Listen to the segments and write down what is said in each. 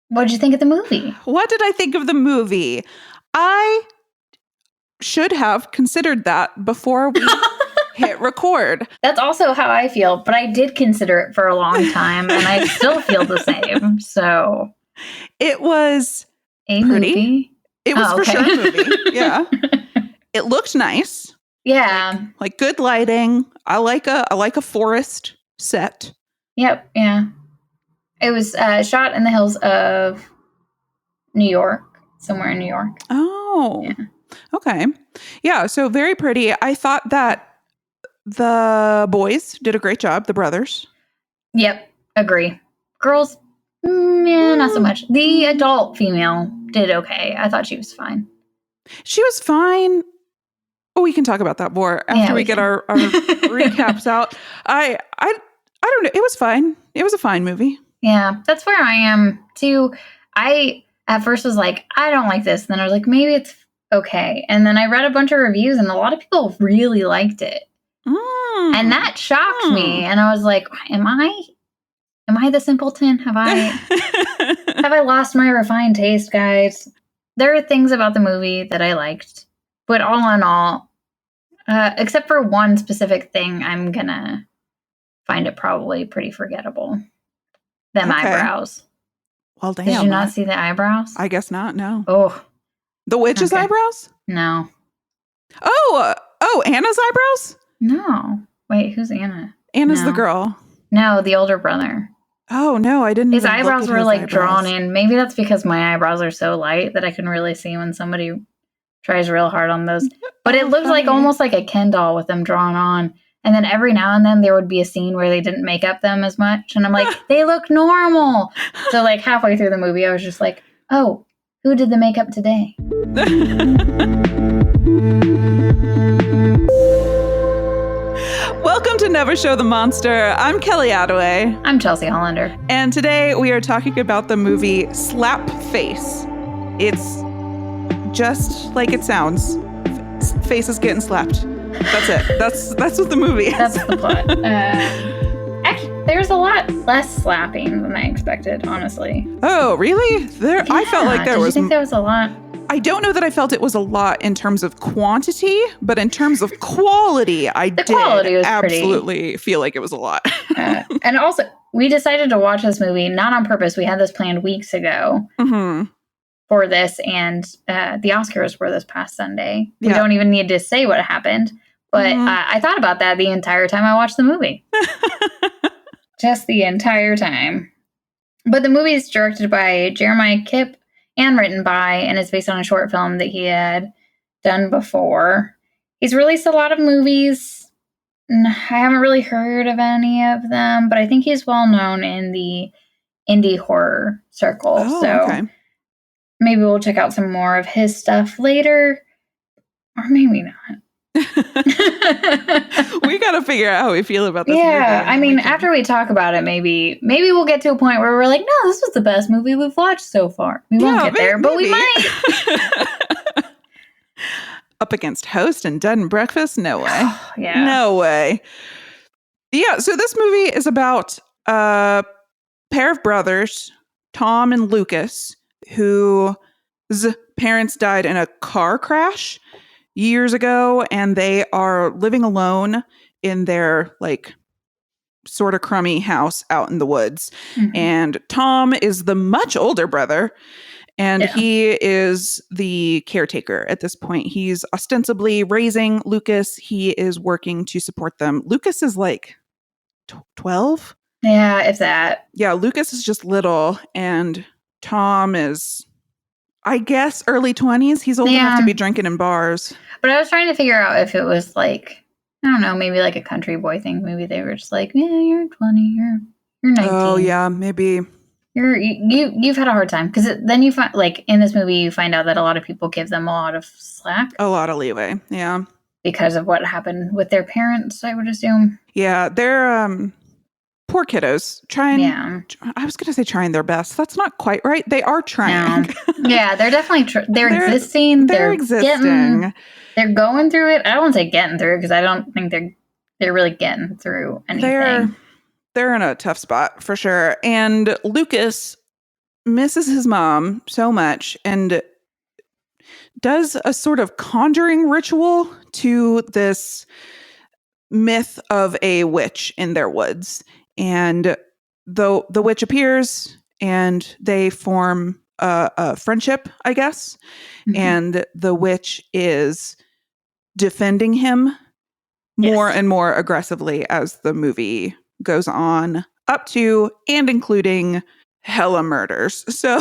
What'd you think of the movie? What did I think of the movie? I should have considered that before we hit record. That's also how I feel, but I did consider it for a long time, and I still feel the same. So it was a pretty. Movie. It was for sure a movie. Yeah, it looked nice. Yeah, like good lighting. I like a forest set. Yep. Yeah, it was shot in the hills of New York, somewhere in New York. Oh, yeah. Okay. Yeah, so very pretty. I thought that the boys did a great job, the brothers. Yep, agree. Girls, not so much. The adult female did okay. I thought she was fine. She was fine. Oh, we can talk about that more after we get our recaps out. I don't know. It was fine. It was a fine movie. Yeah, that's where I am too. I at first was like, I don't like this. And then I was like, maybe it's okay. And then I read a bunch of reviews and a lot of people really liked it. And that shocked me. And I was like, am I the simpleton? Have I lost my refined taste, guys? There are things about the movie that I liked. But all in all, except for one specific thing, I'm going to find it probably pretty forgettable. Them eyebrows. Well, damn. Did you not see the eyebrows? I guess not, no. Oh. The witch's eyebrows? No. Oh, Anna's eyebrows? No. Wait, who's Anna? Anna's the girl. No, the older brother. Oh, no, I didn't. His eyebrows were like drawn in. Maybe that's because my eyebrows are so light that I can really see when somebody tries real hard on those. But it looked like almost like a Ken doll with them drawn on. And then every now and then there would be a scene where they didn't make up them as much. And I'm like, they look normal. So like halfway through the movie, I was just like, oh, who did the makeup today? Welcome to Never Show the Monster. I'm Kelly Attaway. I'm Chelsea Hollander. And today we are talking about the movie Slapface. It's just like it sounds. Faces getting slapped. That's it. That's what the movie is. That's the plot. Actually, there's a lot less slapping than I expected, honestly. Oh, really? I felt like there was. Did you think there was a lot? I don't know that I felt it was a lot in terms of quantity, but in terms of quality, quality was absolutely feel like it was a lot. And also, we decided to watch this movie not on purpose. We had this planned weeks ago. Mm-hmm. For this, and the Oscars were this past Sunday. We don't even need to say what happened, but I thought about that the entire time I watched the movie. Just the entire time. But the movie is directed by Jeremiah Kipp and written by, and is based on a short film that he had done before. He's released a lot of movies. I haven't really heard of any of them, but I think he's well known in the indie horror circle. Okay. Maybe we'll check out some more of his stuff later, or maybe not. We got to figure out how we feel about this movie. Yeah, I mean, after we talk about it, maybe we'll get to a point where we're like, no, this was the best movie we've watched so far. We won't get there, but we might. Up against Host and Dead and Breakfast? No way. Yeah. No way. Yeah, so this movie is about a pair of brothers, Tom and Lucas, whose parents died in a car crash years ago, and they are living alone in their like sort of crummy house out in the woods. Mm-hmm. And Tom is the much older brother, and he is the caretaker at this point. He's ostensibly raising Lucas. He is working to support them. Lucas is like 12? Yeah, if that. Yeah, Lucas is just little, and Tom is, I guess, early 20s. He's old enough to be drinking in bars. But I was trying to figure out if it was like, I don't know, maybe like a country boy thing. Maybe they were just like, yeah, you're 20, you're 19. Oh, yeah, maybe. You've had a hard time. Because then you find, like, in this movie, you find out that a lot of people give them a lot of slack. A lot of leeway, yeah. Because of what happened with their parents, I would assume. Yeah, they're, poor kiddos I was going to say trying their best. That's not quite right. They are trying. No. Yeah, they're definitely they're existing. They're existing. They're going through it. I don't want to say getting through, because I don't think they're really getting through anything. They're in a tough spot for sure. And Lucas misses his mom so much and does a sort of conjuring ritual to this myth of a witch in their woods. And the witch appears and they form a friendship, I guess. Mm-hmm. And the witch is defending him more and more aggressively as the movie goes on, up to and including hella murders. So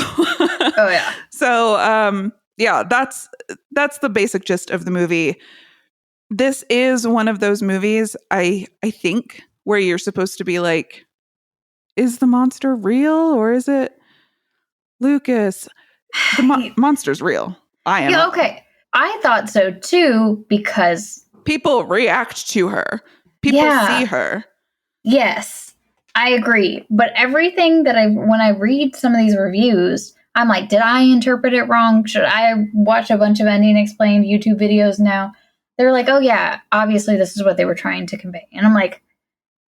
that's the basic gist of the movie. This is one of those movies, I think, where you're supposed to be like, is the monster real or is it Lucas? The monster's real. I am. Yeah, okay. I thought so too, because people react to her. People see her. Yes, I agree. But everything that when I read some of these reviews, I'm like, did I interpret it wrong? Should I watch a bunch of Ending Explained YouTube videos now? They're like, oh yeah, obviously this is what they were trying to convey. And I'm like,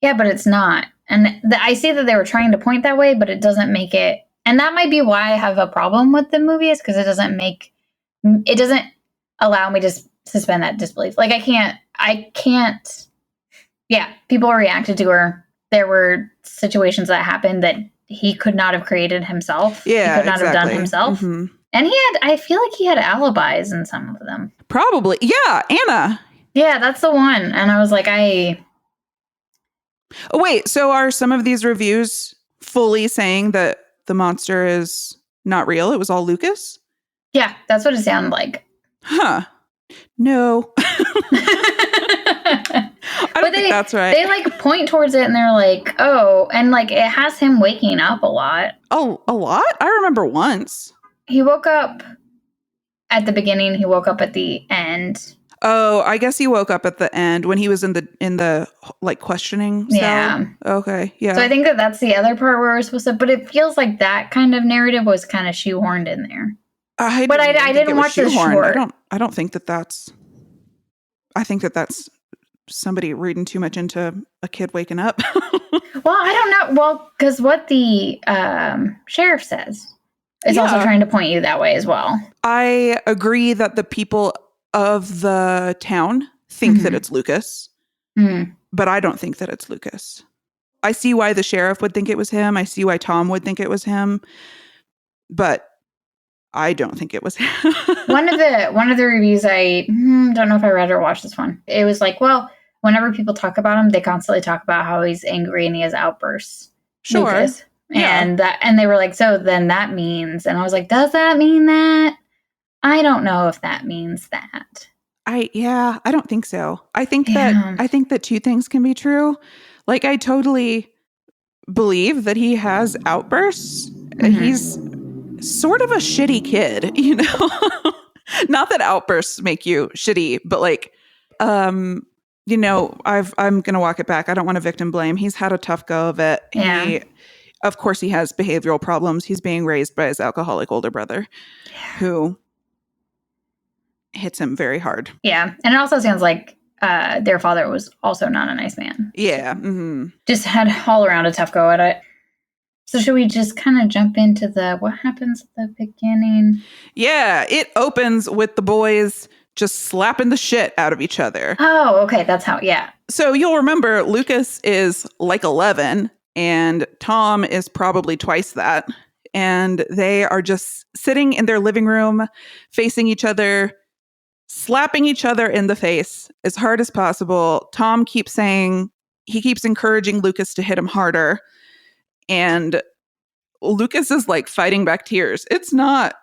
yeah, but it's not. And I see that they were trying to point that way, but it doesn't make it. And that might be why I have a problem with the movie, is because it doesn't allow me to suspend that disbelief. Like I can't. Yeah, people reacted to her. There were situations that happened that he could not have created himself. Yeah, he could not have done himself. Mm-hmm. And I feel like he had alibis in some of them. Probably. Yeah, Anna. Yeah, that's the one. And I was like, Oh, wait, so are some of these reviews fully saying that the monster is not real? It was all Lucas? Yeah, that's what it sounded like. Huh. No. I don't think that's right. They like point towards it and they're like, oh, and like it has him waking up a lot. Oh, a lot? I remember once. He woke up at the beginning. He woke up at the end. Oh, I guess he woke up at the end when he was in the like questioning cell. Yeah. Okay. Yeah. So I think that's the other part where we're supposed to, but it feels like that kind of narrative was kind of shoehorned in there. I didn't watch the short. I don't think that that's. I think that that's somebody reading too much into a kid waking up. Well, I don't know. Well, because what the sheriff says is also trying to point you that way as well. I agree that the people of the town think that it's Lucas, but I don't think that it's Lucas. I see why the sheriff would think it was him. I see why Tom would think it was him, but I don't think it was him. One of the reviews, I don't know if I read or watched this one. It was like, well, whenever people talk about him, they constantly talk about how he's angry and he has outbursts. Sure. Lucas. And they were like, so then that means, and I was like, does that mean that? I don't know if that means that. I don't think so. I think that two things can be true. Like, I totally believe that he has outbursts. Mm-hmm. He's sort of a shitty kid, you know? Not that outbursts make you shitty, but like, you know, I'm going to walk it back. I don't want to victim blame. He's had a tough go of it. Yeah. Of course he has behavioral problems. He's being raised by his alcoholic older brother who hits him very hard. Yeah. And it also sounds like their father was also not a nice man. Yeah. Mm-hmm. Just had all around a tough go at it. So should we just kind of jump into what happens at the beginning? Yeah. It opens with the boys just slapping the shit out of each other. Oh, okay. That's how, yeah. So you'll remember Lucas is like 11 and Tom is probably twice that. And they are just sitting in their living room, facing each other, slapping each other in the face as hard as possible. Tom keeps encouraging Lucas to hit him harder. And Lucas is like fighting back tears. It's not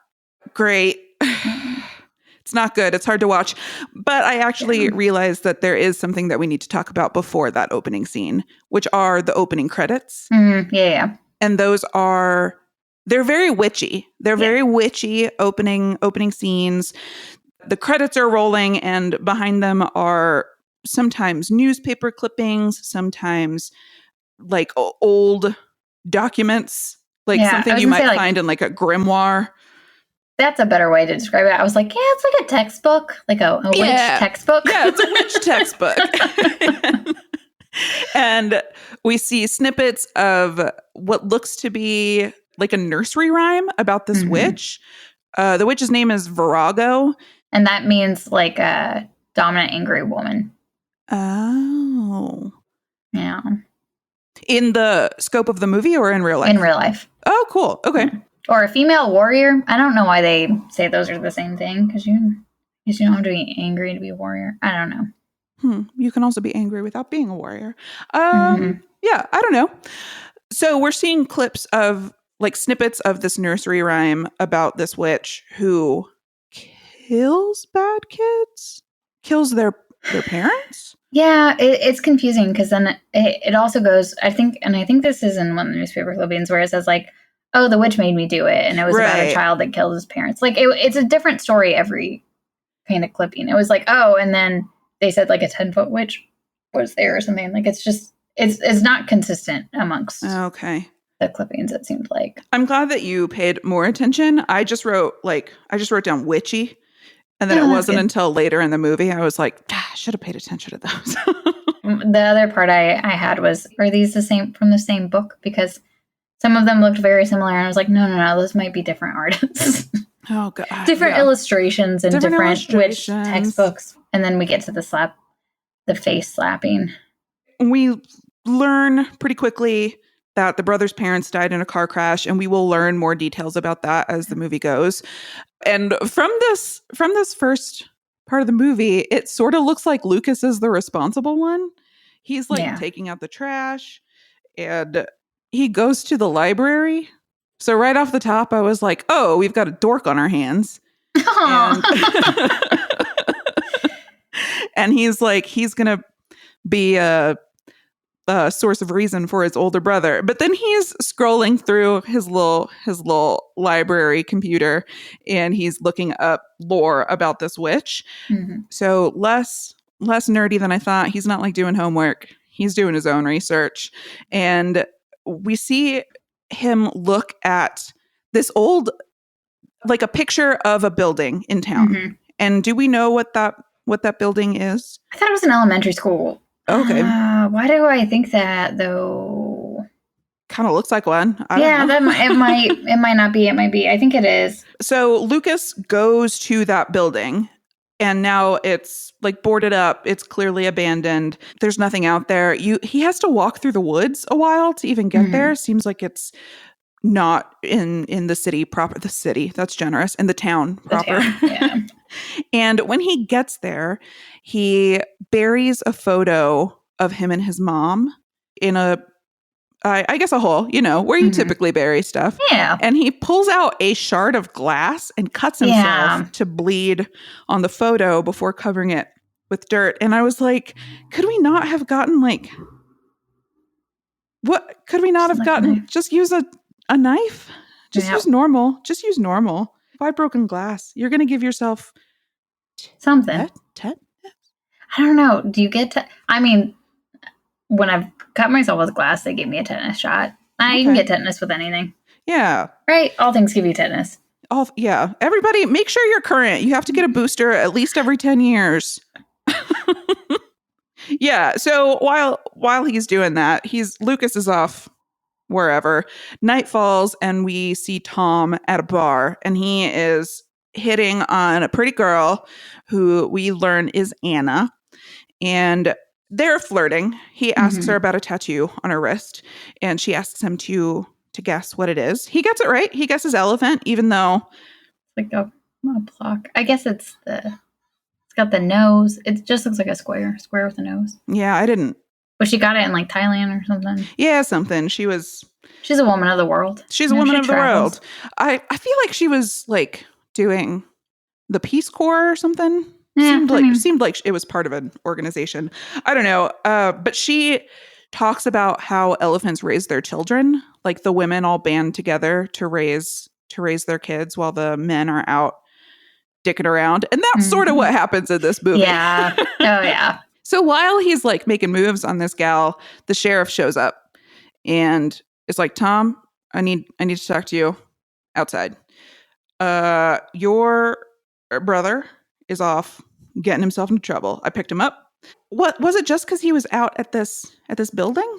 great. It's not good. It's hard to watch. But I actually realized that there is something that we need to talk about before that opening scene, which are the opening credits. Mm-hmm. Yeah. And they're very witchy. They're very witchy opening scenes. The credits are rolling and behind them are sometimes newspaper clippings, sometimes like old documents, like something you might find in like a grimoire. That's a better way to describe it. I was like, yeah, it's like a textbook, like a witch textbook. Yeah, it's a witch textbook. And we see snippets of what looks to be like a nursery rhyme about this witch. The witch's name is Virago. And that means like a dominant, angry woman. Oh. Yeah. In the scope of the movie or in real life? In real life. Oh, cool. Okay. Yeah. Or a female warrior. I don't know why they say those are the same thing, because you don't have to be angry to be a warrior. I don't know. You can also be angry without being a warrior. Yeah, I don't know. So we're seeing clips of like snippets of this nursery rhyme about this witch who kills bad kids, kills their parents. Yeah, it's confusing because then it also goes, I think this is in one of the newspaper clippings where it says like, oh, the witch made me do it, and it was about a child that killed his parents. Like it's a different story every kind of clipping. It was like, oh, and then they said like a 10-foot witch was there or something. Like it's just it's not consistent amongst the clippings, it seemed like. I'm glad that you paid more attention. I just wrote down witchy. And then it wasn't until later in the movie I was like, I should have paid attention to those. The other part I had was, are these the same from the same book? Because some of them looked very similar, and I was like, no, those might be different artists. Oh god, different illustrations and different witch textbooks. And then we get to the face slapping. We learn pretty quickly that the brother's parents died in a car crash, and we will learn more details about that as the movie goes. And from this first part of the movie, it sort of looks like Lucas is the responsible one. He's like taking out the trash, and he goes to the library. So right off the top, I was like, oh, we've got a dork on our hands. And he's like, he's going to be a source of reason for his older brother. But then he's scrolling through his little library computer, and he's looking up lore about this witch. So less nerdy than I thought. He's not like doing homework. He's doing his own research. And we see him look at this old, like a picture of a building in town. And do we know what that building is? I thought it was an elementary school. Okay. Why do I think that though? Kind of looks like one. I don't know. It might not be. It might be. I think it is. So Lucas goes to that building, and now it's like boarded up. It's clearly abandoned. There's nothing out there. He has to walk through the woods a while to even get there. Seems like it's not in the city proper. The city, that's generous. In the town proper. Yeah. And when he gets there, he buries a photo of him and his mom in I guess a hole, where you typically bury stuff. Yeah. And he pulls out a shard of glass and cuts himself to bleed on the photo before covering it with dirt. And I was like, could we not have gotten just use a knife? Just use normal. Why broken glass? You're going to give yourself something. Tetanus? I don't know. Do you get I mean, when I've cut myself with glass, they gave me a tetanus shot. You can get tetanus with anything. Yeah. Right? All things give you tetanus. Yeah. Everybody, make sure you're current. You have to get a booster at least every 10 years. Yeah. So while he's doing that, Lucas is off wherever. Night falls, and we see Tom at a bar, and he is hitting on a pretty girl who we learn is Anna, and they're flirting. He asks her about a tattoo on her wrist, and she asks him to guess what it is. He gets it right. He guesses elephant, even though like a block. I guess it's got the nose. It just looks like a square with a nose. Yeah, I didn't. But she got it in like Thailand or something. Yeah, something. She's a woman of the world. She's a woman of the world. I feel like she was like doing the Peace Corps or something. Yeah, seemed like it was part of an organization. I don't know. But she talks about how elephants raise their children. Like the women all band together to raise their kids while the men are out dicking around. And that's sort of what happens in this movie. Yeah. Oh yeah. So while he's like making moves on this gal, the sheriff shows up and is like, Tom, I need to talk to you outside. Your brother is off getting himself into trouble. I picked him up. What was it? Just because he was out at this building?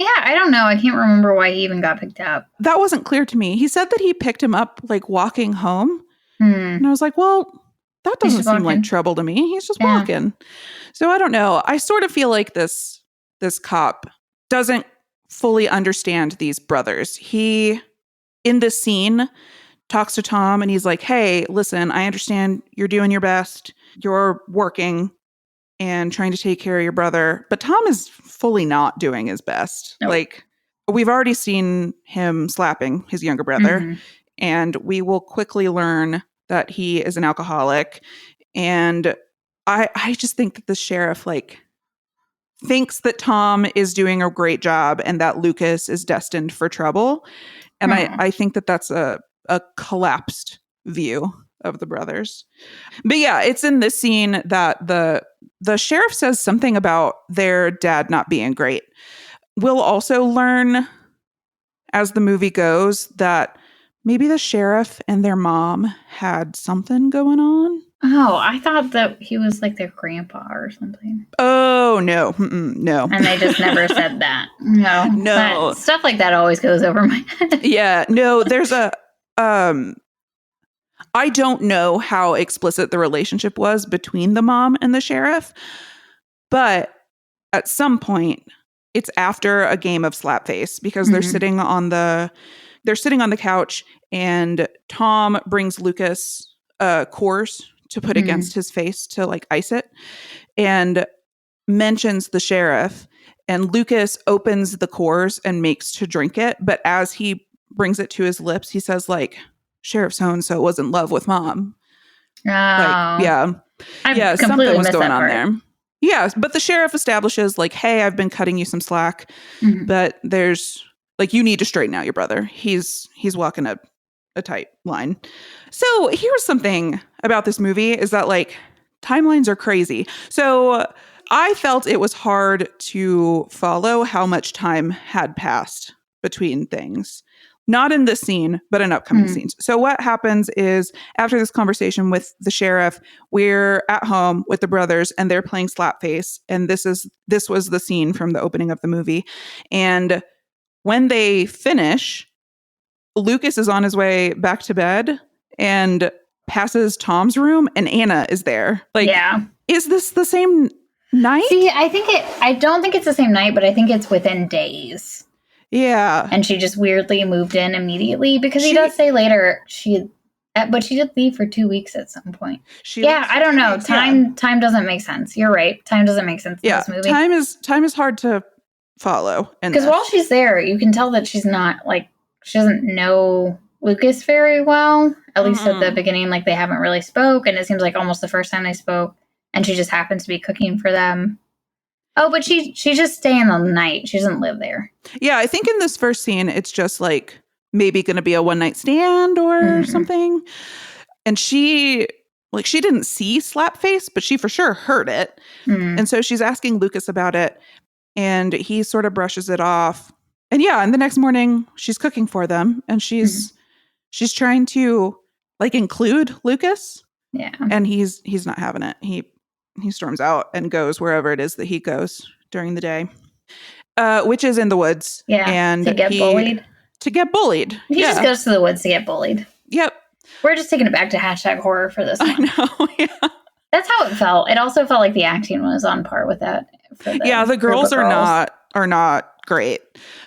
Yeah, I don't know. I can't remember why he even got picked up. That wasn't clear to me. He said that he picked him up like walking home. And I was like, well, that doesn't seem like trouble to me. He's just walking. So I don't know. I sort of feel like this cop doesn't fully understand these brothers. He, in this scene, talks to Tom and he's like, hey, listen, I understand you're doing your best. You're working and trying to take care of your brother. But Tom is fully not doing his best. Nope. Like, we've already seen him slapping his younger brother. And we will quickly learn that he is an alcoholic. And I just think that the sheriff, like, thinks that Tom is doing a great job and that Lucas is destined for trouble. And I think that that's a collapsed view of the brothers. But yeah, it's in this scene that the sheriff says something about their dad not being great. We'll also learn as the movie goes that maybe the sheriff and their mom had something going on. Oh, I thought that he was like their grandpa or something. Oh, no. No. And they just never said that. No. But stuff like that always goes over my head. Yeah. No, there's a... I don't know how explicit the relationship was between the mom and the sheriff, but at some point, it's after a game of Slapface because they're sitting on the couch and Tom brings Lucas Coors to put against his face to like ice it and mentions the sheriff, and Lucas opens the Coors and makes to drink it, but as he brings it to his lips, he says like, Sheriff so-and-so was in love with mom. Oh. Like, yeah, something was going on there. Yeah, but the sheriff establishes like, hey, I've been cutting you some slack, but there's like, you need to straighten out your brother. He's walking a tight line. So here's something about this movie is that like timelines are crazy. So I felt it was hard to follow how much time had passed between things. Not in this scene, but in upcoming scenes. So what happens is after this conversation with the sheriff, we're at home with the brothers and they're playing Slapface. And this was the scene from the opening of the movie. And when they finish, Lucas is on his way back to bed and passes Tom's room and Anna is there. Like, is this the same night? See, I don't think it's the same night, but I think it's within days. Yeah. And she just weirdly moved in immediately because he does say later but she did leave for 2 weeks at some point. I don't know. Time doesn't make sense. You're right. Time doesn't make sense in this movie. Time is hard to follow. Because while she's there, you can tell that she's not like, she doesn't know Lucas very well. At least at the beginning, like they haven't really spoke. And it seems like almost the first time they spoke. And she just happens to be cooking for them. Oh, but she just staying the night. She doesn't live there. Yeah, I think in this first scene, it's just like maybe going to be a one-night stand or something. And she didn't see Slapface, but she for sure heard it. And so she's asking Lucas about it. And he sort of brushes it off. And and the next morning she's cooking for them. And she's trying to like include Lucas. Yeah. And he's not having it. He storms out and goes wherever it is that he goes during the day, which is in the woods. Yeah, and to get bullied. To get bullied. He just goes to the woods to get bullied. Yep. We're just taking it back to #horror for this one. I know, yeah. That's how it felt. It also felt like the acting was on par with that. The girls are not great.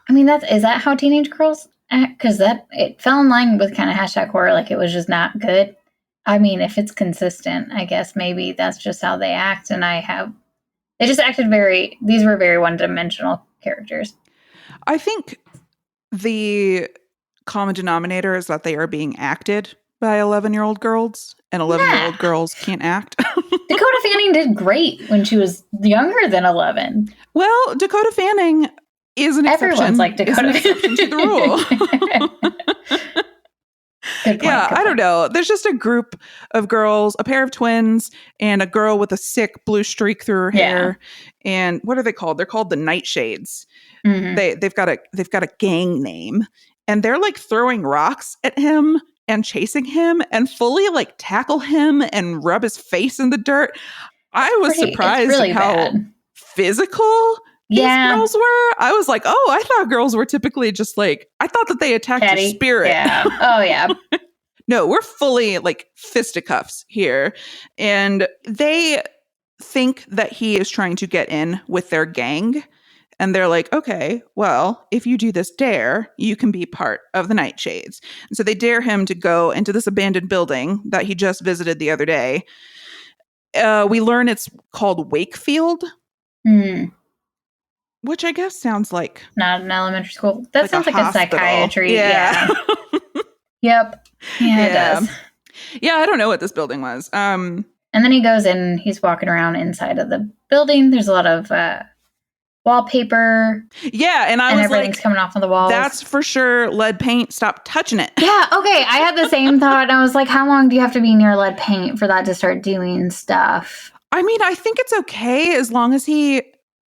I mean, is that how teenage girls act? Because it fell in line with kind of #horror, like it was just not good. I mean, if it's consistent, I guess maybe that's just how they act. And they just acted these were very one-dimensional characters. I think the common denominator is that they are being acted by 11-year-old girls, and 11-year-old girls can't act. Dakota Fanning did great when she was younger than 11. Well, Dakota Fanning is an exception. Everyone's like Dakota Fanning to the rule. Good point, I don't know. There's just a group of girls, a pair of twins, and a girl with a sick blue streak through her hair. And what are they called? They're called the Nightshades. They've got a gang name, and they're like throwing rocks at him and chasing him and fully like tackle him and rub his face in the dirt. I was surprised at how physical girls were. I was like, oh, I thought girls were typically just like, I thought that they attacked your spirit. Yeah. Oh, yeah. No, we're fully like fisticuffs here. And they think that he is trying to get in with their gang. And they're like, okay, well, if you do this dare, you can be part of the Nightshades. And so they dare him to go into this abandoned building that he just visited the other day. We learn it's called Wakefield. Which I guess sounds like... Not an elementary school. That sounds like a psychiatry. Yeah. Yep. Yeah, it does. Yeah, I don't know what this building was. And then he goes in, he's walking around inside of the building. There's a lot of wallpaper. Yeah, and everything's coming off of the walls. That's for sure lead paint. Stop touching it. Yeah, okay. I had the same thought. I was like, how long do you have to be near lead paint for that to start doing stuff? I mean, I think it's okay as long as he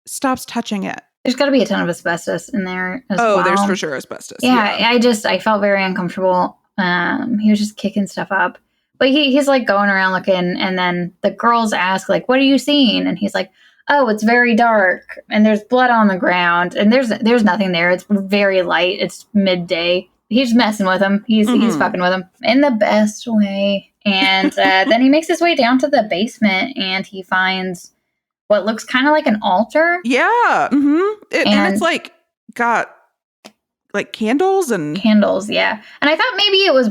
stops touching it. There's got to be a ton of asbestos in there as well. Oh, there's for sure asbestos. Yeah, I felt very uncomfortable. He was just kicking stuff up. But he's like going around looking, and then the girls ask, like, what are you seeing? And he's like, oh, it's very dark, and there's blood on the ground, and there's nothing there. It's very light. It's midday. He's messing with him. He's fucking with him in the best way. And then he makes his way down to the basement, and he finds what looks kind of like an altar. Yeah. And it's like got like candles. Yeah. And I thought maybe it was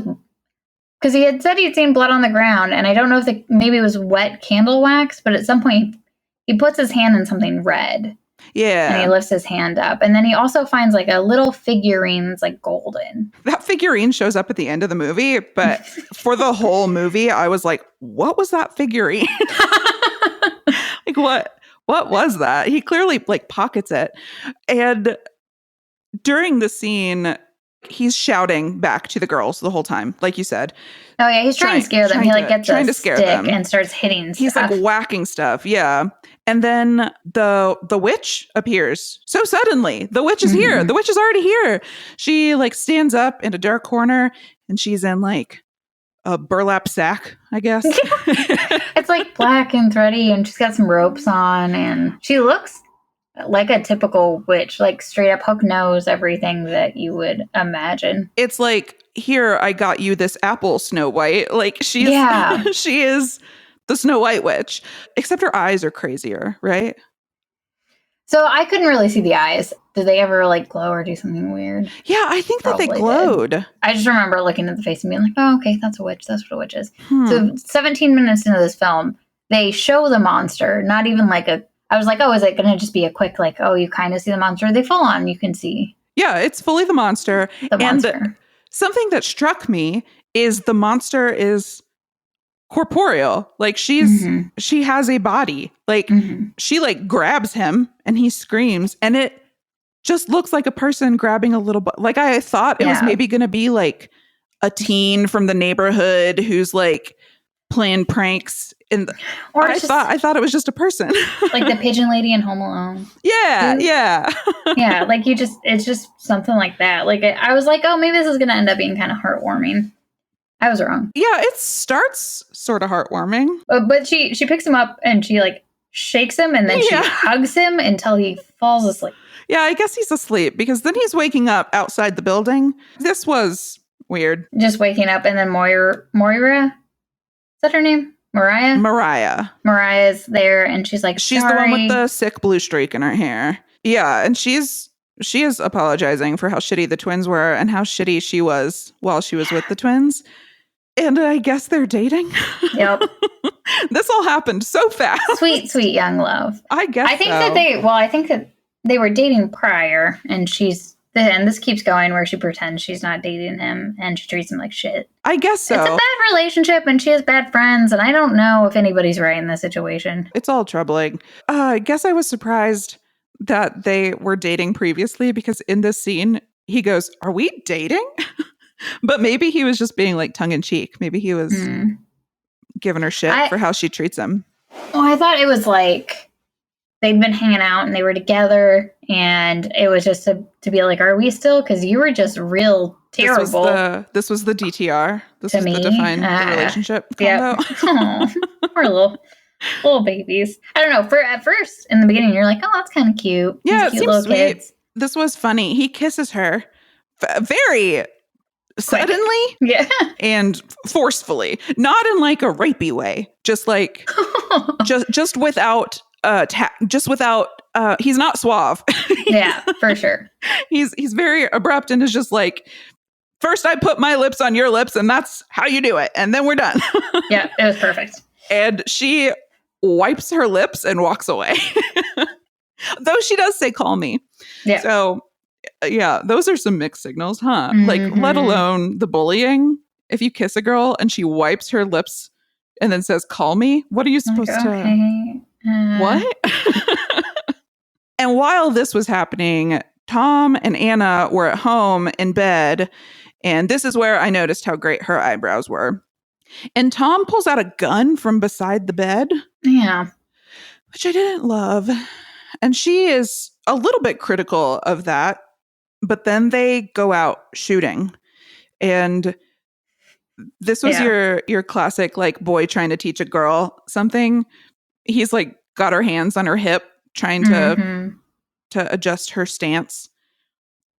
because he had said he'd seen blood on the ground, and I don't know if maybe it was wet candle wax, but at some point he puts his hand in something red. Yeah. And he lifts his hand up. And then he also finds like a little figurine that's like golden. That figurine shows up at the end of the movie, but for the whole movie, I was like, what was that figurine? Like, what was that? He clearly like pockets it. And during the scene, he's shouting back to the girls the whole time, like you said. Oh yeah, he's trying to scare them. He like gets a stick and starts hitting He's stuff. like whacking stuff, yeah. And then the witch appears so suddenly. The witch is here. The witch is already here. She like stands up in a dark corner, and she's in like a burlap sack, I guess. It's like black and thready, and she's got some ropes on, and she looks like a typical witch, like straight up hook nose, everything that you would imagine. It's like, here, I got you this apple, Snow White. Like she is the Snow White witch, except her eyes are crazier, right? So I couldn't really see the eyes. Did they ever like glow or do something weird? Yeah, I think that they glowed. Did. I just remember looking at the face and being like, oh, okay, that's a witch. That's what a witch is. So 17 minutes into this film, they show the monster, not even like I was like, oh, is it going to just be a quick, like, oh, you kind of see the monster? They full on, you can see. Yeah, it's fully the monster. And something that struck me is the monster is corporeal. Like she has a body. Like she like grabs him and he screams, and it just looks like a person grabbing a little like I thought it was maybe going to be like a teen from the neighborhood who's like playing pranks I thought it was just a person. Like the pigeon lady in Home Alone. Yeah. Yeah, like it's just something like that. Like I was like, oh, maybe this is going to end up being kind of heartwarming. I was wrong. Yeah, it starts sort of heartwarming. But she picks him up and she like shakes him, and then she hugs him until he falls asleep. Yeah, I guess he's asleep because then he's waking up outside the building. This was weird. Just waking up, and then Moira, is that her name? Mariah's there, and she's like, she's the one with the sick blue streak in her hair. Yeah, and she is apologizing for how shitty the twins were and how shitty she was while she was with the twins. And I guess they're dating. Yep. This all happened so fast. Sweet, sweet young love. I guess I think that they were dating prior, and this keeps going where she pretends she's not dating him and she treats him like shit. I guess so. It's a bad relationship, and she has bad friends, and I don't know if anybody's right in this situation. It's all troubling. I guess I was surprised that they were dating previously, because in this scene, he goes, "Are we dating?" But maybe he was just being like tongue in cheek. Maybe he was giving her shit for how she treats him. Well, I thought it was like they'd been hanging out and they were together, and it was just to be like, are we still? Because you were just real terrible. This was the DTR. This was the define the relationship combo. Yeah. Poor little Little babies. I don't know. At first, in the beginning, you're like, oh, that's kind of cute. Yeah, These it cute seems little sweet. kids. This was funny. He kisses her very suddenly and forcefully, not in like a rapey way, just like just without he's not suave. Yeah, for sure. He's very abrupt and is just like, first I put my lips on your lips and that's how you do it, and then we're done. Yeah, it was perfect. And she wipes her lips and walks away. Though she does say, call me. Yeah. So yeah, those are some mixed signals, huh? Mm-hmm. Like, let alone the bullying. If you kiss a girl and she wipes her lips and then says, call me, what are you supposed to... What? And while this was happening, Tom and Anna were at home in bed. And this is where I noticed how great her eyebrows were. And Tom pulls out a gun from beside the bed. Yeah. Which I didn't love. And she is a little bit critical of that. But then they go out shooting. And this was your classic, like, boy trying to teach a girl something. He's like got her hands on her hip, trying to adjust her stance.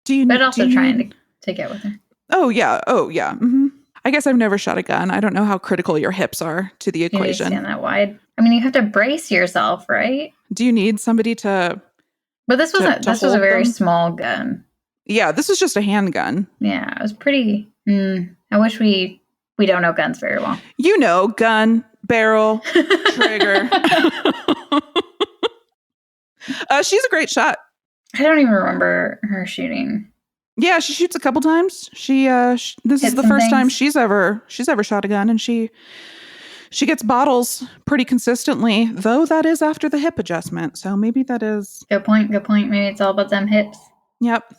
But also trying to get with her. Oh, yeah. Mm-hmm. I guess I've never shot a gun. I don't know how critical your hips are to the equation. You stand that wide. I mean, you have to brace yourself, right? Do you need somebody to... But this was a very small gun. Yeah, this was just a handgun. Yeah, it was pretty... I wish we don't know guns very well. You know, gun, barrel, trigger. She's a great shot. I don't even remember her shooting. Yeah, she shoots a couple times. This is the first time she's ever shot a gun, and she gets bottles pretty consistently, though that is after the hip adjustment. So maybe that is... Good point. Maybe it's all about them hips. Yep.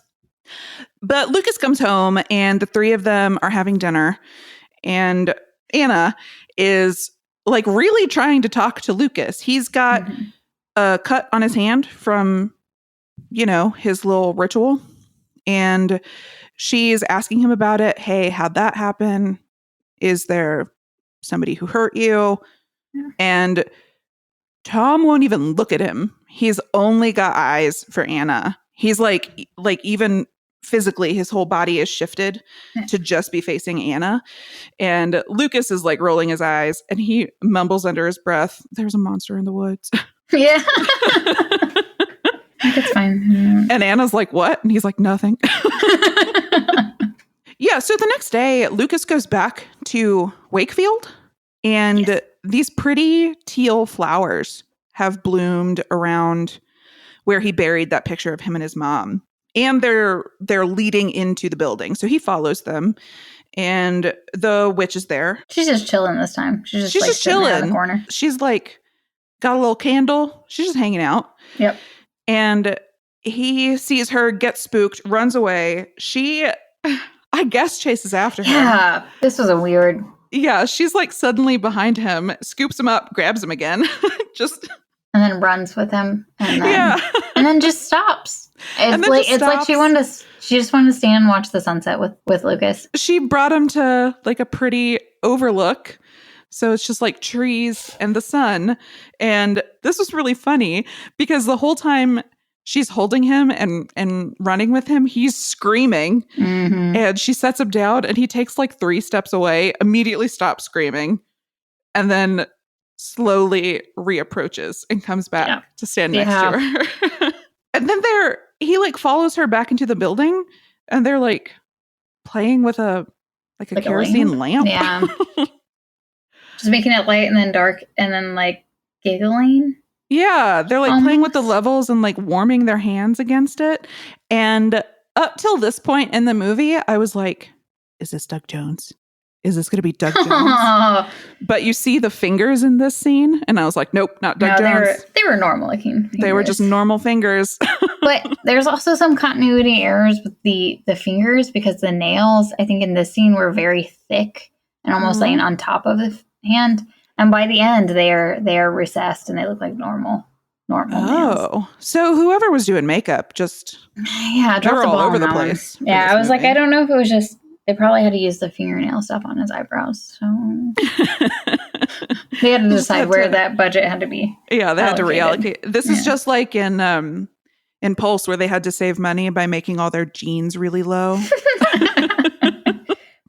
But Lucas comes home, and the three of them are having dinner, and Anna is like really trying to talk to Lucas. He's got a cut on his hand from, his little ritual. And she's asking him about it. Hey, how'd that happen? Is there somebody who hurt you? Yeah. And Tom won't even look at him. He's only got eyes for Anna. He's like even physically, his whole body is shifted to just be facing Anna. And Lucas is like rolling his eyes, and he mumbles under his breath, "There's a monster in the woods." Yeah. That's fine. And Anna's like, "What?" And he's like, "Nothing." Yeah, so the next day, Lucas goes back to Wakefield, and these pretty teal flowers have bloomed around where he buried that picture of him and his mom. And they're leading into the building. So he follows them, and the witch is there. She's just chilling this time. She's just chilling in the corner. She's like got a little candle. She's just hanging out. Yep. And he sees her, get spooked, runs away. She, I guess, chases after him. Yeah, this was a weird... Yeah, she's like suddenly behind him, scoops him up, grabs him again. And then runs with him. And then just stops. It's like she just wanted to stand and watch the sunset with Lucas. She brought him to like a pretty overlook. So it's just like trees and the sun. And this was really funny because the whole time she's holding him and running with him, he's screaming. Mm-hmm. And she sets him down, and he takes like 3 steps away, immediately stops screaming, and then slowly reapproaches and comes back to stand next to her. And then he like follows her back into the building, and they're like playing with a kerosene lamp. Yeah. Just making it light and then dark and then like giggling. Yeah, they're like playing with the levels and like warming their hands against it. And up till this point in the movie, I was like, is this Doug Jones? Is this going to be Doug Jones? But you see the fingers in this scene, and I was like, nope, not Doug Jones. They were normal looking fingers. They were just normal fingers. But there's also some continuity errors with the fingers, because the nails, I think in this scene, were very thick and almost laying on top of the hand. And by the end, they are recessed and they look like normal nails. So whoever was doing makeup just dropped the all ball over the place. Yeah, I was like, I don't know if it was just they probably had to use the fingernail stuff on his eyebrows. So they had to decide where that budget had to be. Yeah, they had to reallocate. This is just like in Pulse, where they had to save money by making all their jeans really low.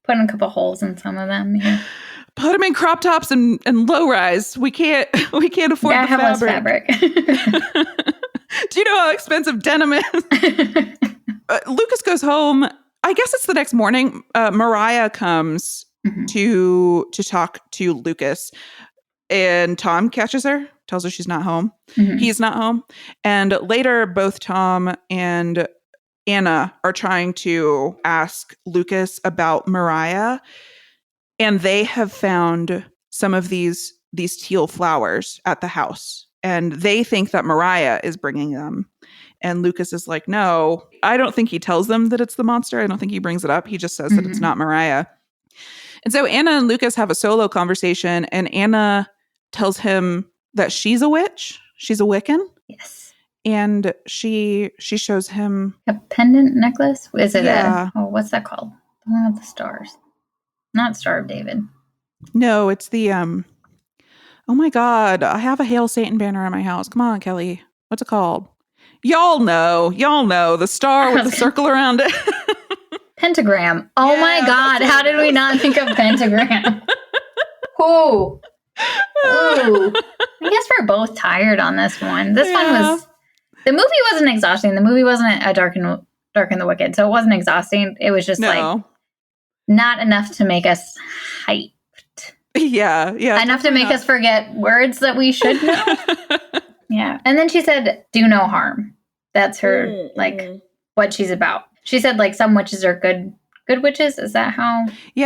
Putting a couple holes in some of them. Yeah. Put them in crop tops and low rise. We can't afford the have fabric. Less fabric. Do you know how expensive denim is? Lucas goes home. I guess it's the next morning. Mariah comes to talk to Lucas, and Tom catches her, tells her she's not home. He's not home. And later, both Tom and Anna are trying to ask Lucas about Mariah. And they have found some of these teal flowers at the house. And they think that Mariah is bringing them. And Lucas is like, no, I don't think he tells them that it's the monster. I don't think he brings it up. He just says that it's not Mariah. And so Anna and Lucas have a solo conversation. And Anna tells him that she's a witch. She's a Wiccan. Yes. And she shows him a pendant necklace. Is it what's that called? The one with the stars. Not Star of David. No, it's the oh my God, I have a Hail Satan banner in my house. Come on, Kelly. What's it called? Y'all know the star with the circle around it. Pentagram. Oh my God, how did we not think of pentagram? Ooh. I guess we're both tired on this one. This one was, the movie wasn't exhausting. The movie wasn't a Dark and the Wicked, so it wasn't exhausting. It was just like not enough to make us hyped. Yeah. Enough to make us forget words that we should know. Yeah. And then she said, do no harm. That's her, what she's about. She said, some witches are good witches. Is that how she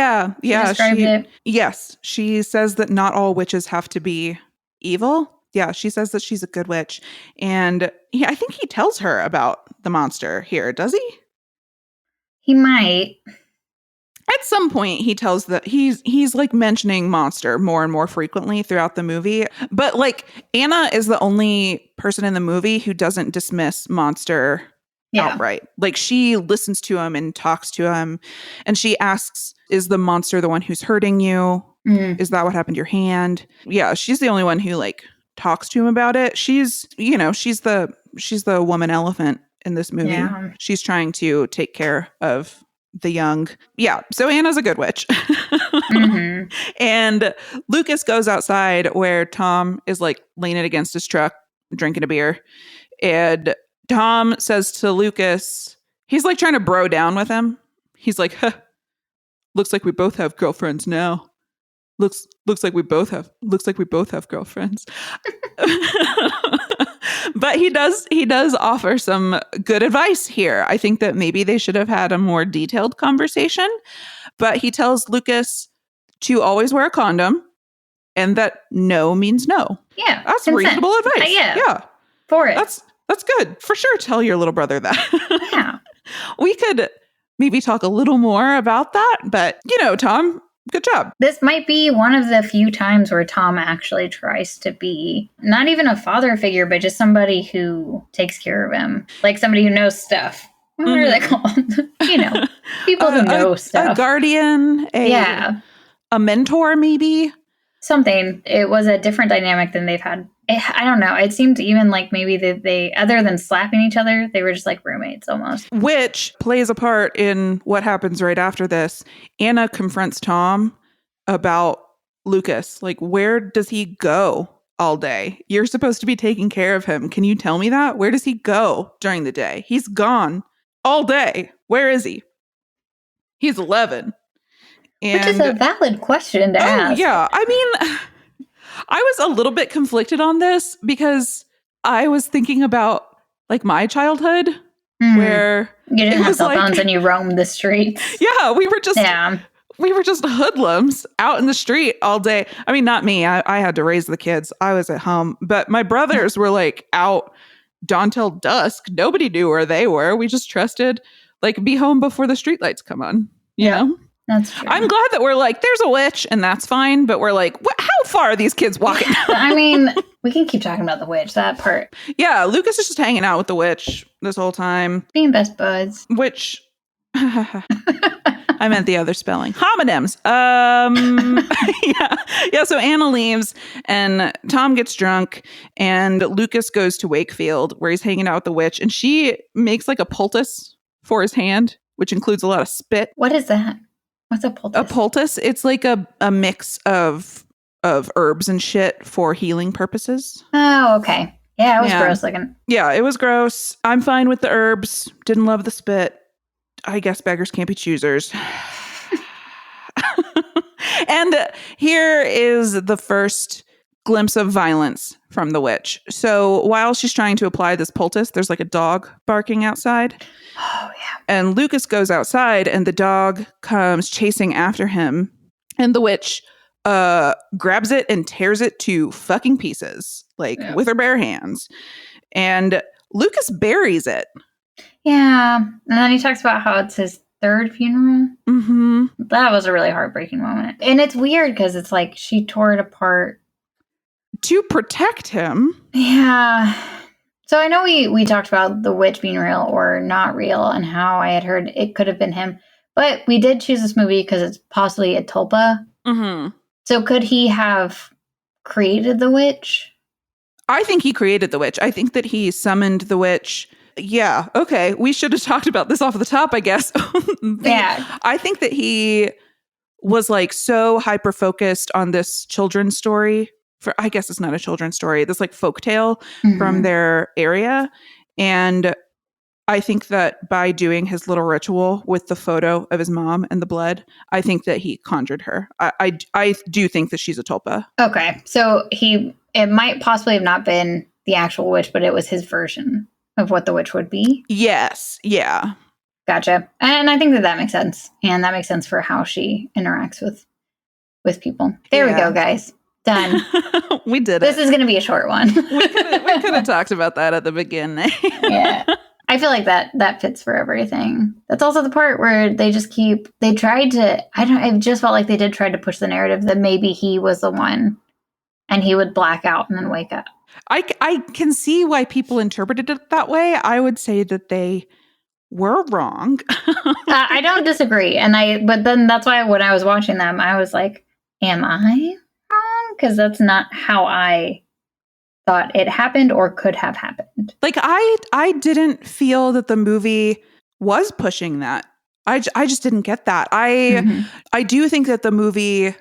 described it? Yes. She says that not all witches have to be evil. Yeah. She says that she's a good witch. And I think he tells her about the monster here. Does he? He might. At some point, he tells that he's mentioning monster more and more frequently throughout the movie. But Anna is the only person in the movie who doesn't dismiss monster outright. She listens to him and talks to him, and she asks, "Is the monster the one who's hurting you? Is that what happened to your hand?" Yeah, she's the only one who talks to him about it. She's the woman elephant in this movie. Yeah. She's trying to take care of the young. Yeah. So Anna's a good witch. And Lucas goes outside where Tom is leaning against his truck, drinking a beer. And Tom says to Lucas, he's trying to bro down with him. He's like, huh, looks like we both have girlfriends now. Looks like we both have girlfriends. But he does offer some good advice here. I think that maybe they should have had a more detailed conversation. But he tells Lucas to always wear a condom and that no means no. Yeah. That's reasonable advice. Yeah. For it. That's good. For sure, tell your little brother that. Yeah. We could maybe talk a little more about that. But, Tom, good job. This might be one of the few times where Tom actually tries to be not even a father figure, but just somebody who takes care of him. Somebody who knows stuff. What are they called? People who know stuff. A guardian, a mentor, maybe. Something. It was a different dynamic than they've had. I don't know. It seemed even maybe they, other than slapping each other, they were just roommates almost. Which plays a part in what happens right after this. Anna confronts Tom about Lucas. Where does he go all day? You're supposed to be taking care of him. Can you tell me that? Where does he go during the day? He's gone all day. Where is he? He's 11. Which is a valid question to ask. Yeah. I mean, I was a little bit conflicted on this because I was thinking about my childhood where you didn't have cell phones and you roamed the streets. Yeah, we were just hoodlums out in the street all day. I mean, not me. I had to raise the kids. I was at home, but my brothers were out dawn till dusk. Nobody knew where they were. We just trusted be home before the streetlights come on. You know? That's true. I'm glad that we're there's a witch and that's fine, but we're how far are these kids walking? I mean, we can keep talking about the witch, that part. Yeah, Lucas is just hanging out with the witch this whole time. Being best buds. Which I meant the other spelling. Homonyms. Yeah. So Anna leaves and Tom gets drunk and Lucas goes to Wakefield where he's hanging out with the witch and she makes like a poultice for his hand, which includes a lot of spit. What is that? What's a poultice? A poultice? It's like a mix of herbs and shit for healing purposes. Oh, okay. Yeah, it was gross looking. Yeah, it was gross. I'm fine with the herbs. Didn't love the spit. I guess beggars can't be choosers. And here is the first glimpse of violence from the witch. So while she's trying to apply this poultice, there's like a dog barking outside. Oh, yeah. And Lucas goes outside and the dog comes chasing after him. And the witch grabs it and tears it to fucking pieces, with her bare hands. And Lucas buries it. Yeah. And then he talks about how it's his third funeral. Mm-hmm. That was a really heartbreaking moment. And it's weird because it's like she tore it apart. To protect him. Yeah. So I know we talked about the witch being real or not real and how I had heard it could have been him. But we did choose this movie because it's possibly a tulpa. Mm-hmm. So could he have created the witch? I think he created the witch. I think that he summoned the witch. Yeah. Okay. We should have talked about this off the top, I guess. Yeah. I think that he was like so hyper focused on this children's story. I guess it's not a children's story. This like folktale from their area. And I think that by doing his little ritual with the photo of his mom and the blood, I think that he conjured her. I do think that she's a tulpa. Okay. So it might possibly have not been the actual witch, but it was his version of what the witch would be. Yes. Yeah. Gotcha. And I think that makes sense. And that makes sense for how she interacts with people. There we go, guys. Done. We did it. This is going to be a short one. we could have talked about that at the beginning. Yeah. I feel like that fits for everything. That's also the part where they just I just felt like they did try to push the narrative that maybe he was the one and he would black out and then wake up. I can see why people interpreted it that way. I would say that they were wrong. I don't disagree. But then that's why when I was watching them, I was like, am I wrong? Because that's not how I thought it happened or could have happened. Like I didn't feel that the movie was pushing that. I just didn't get that. I do think that the movie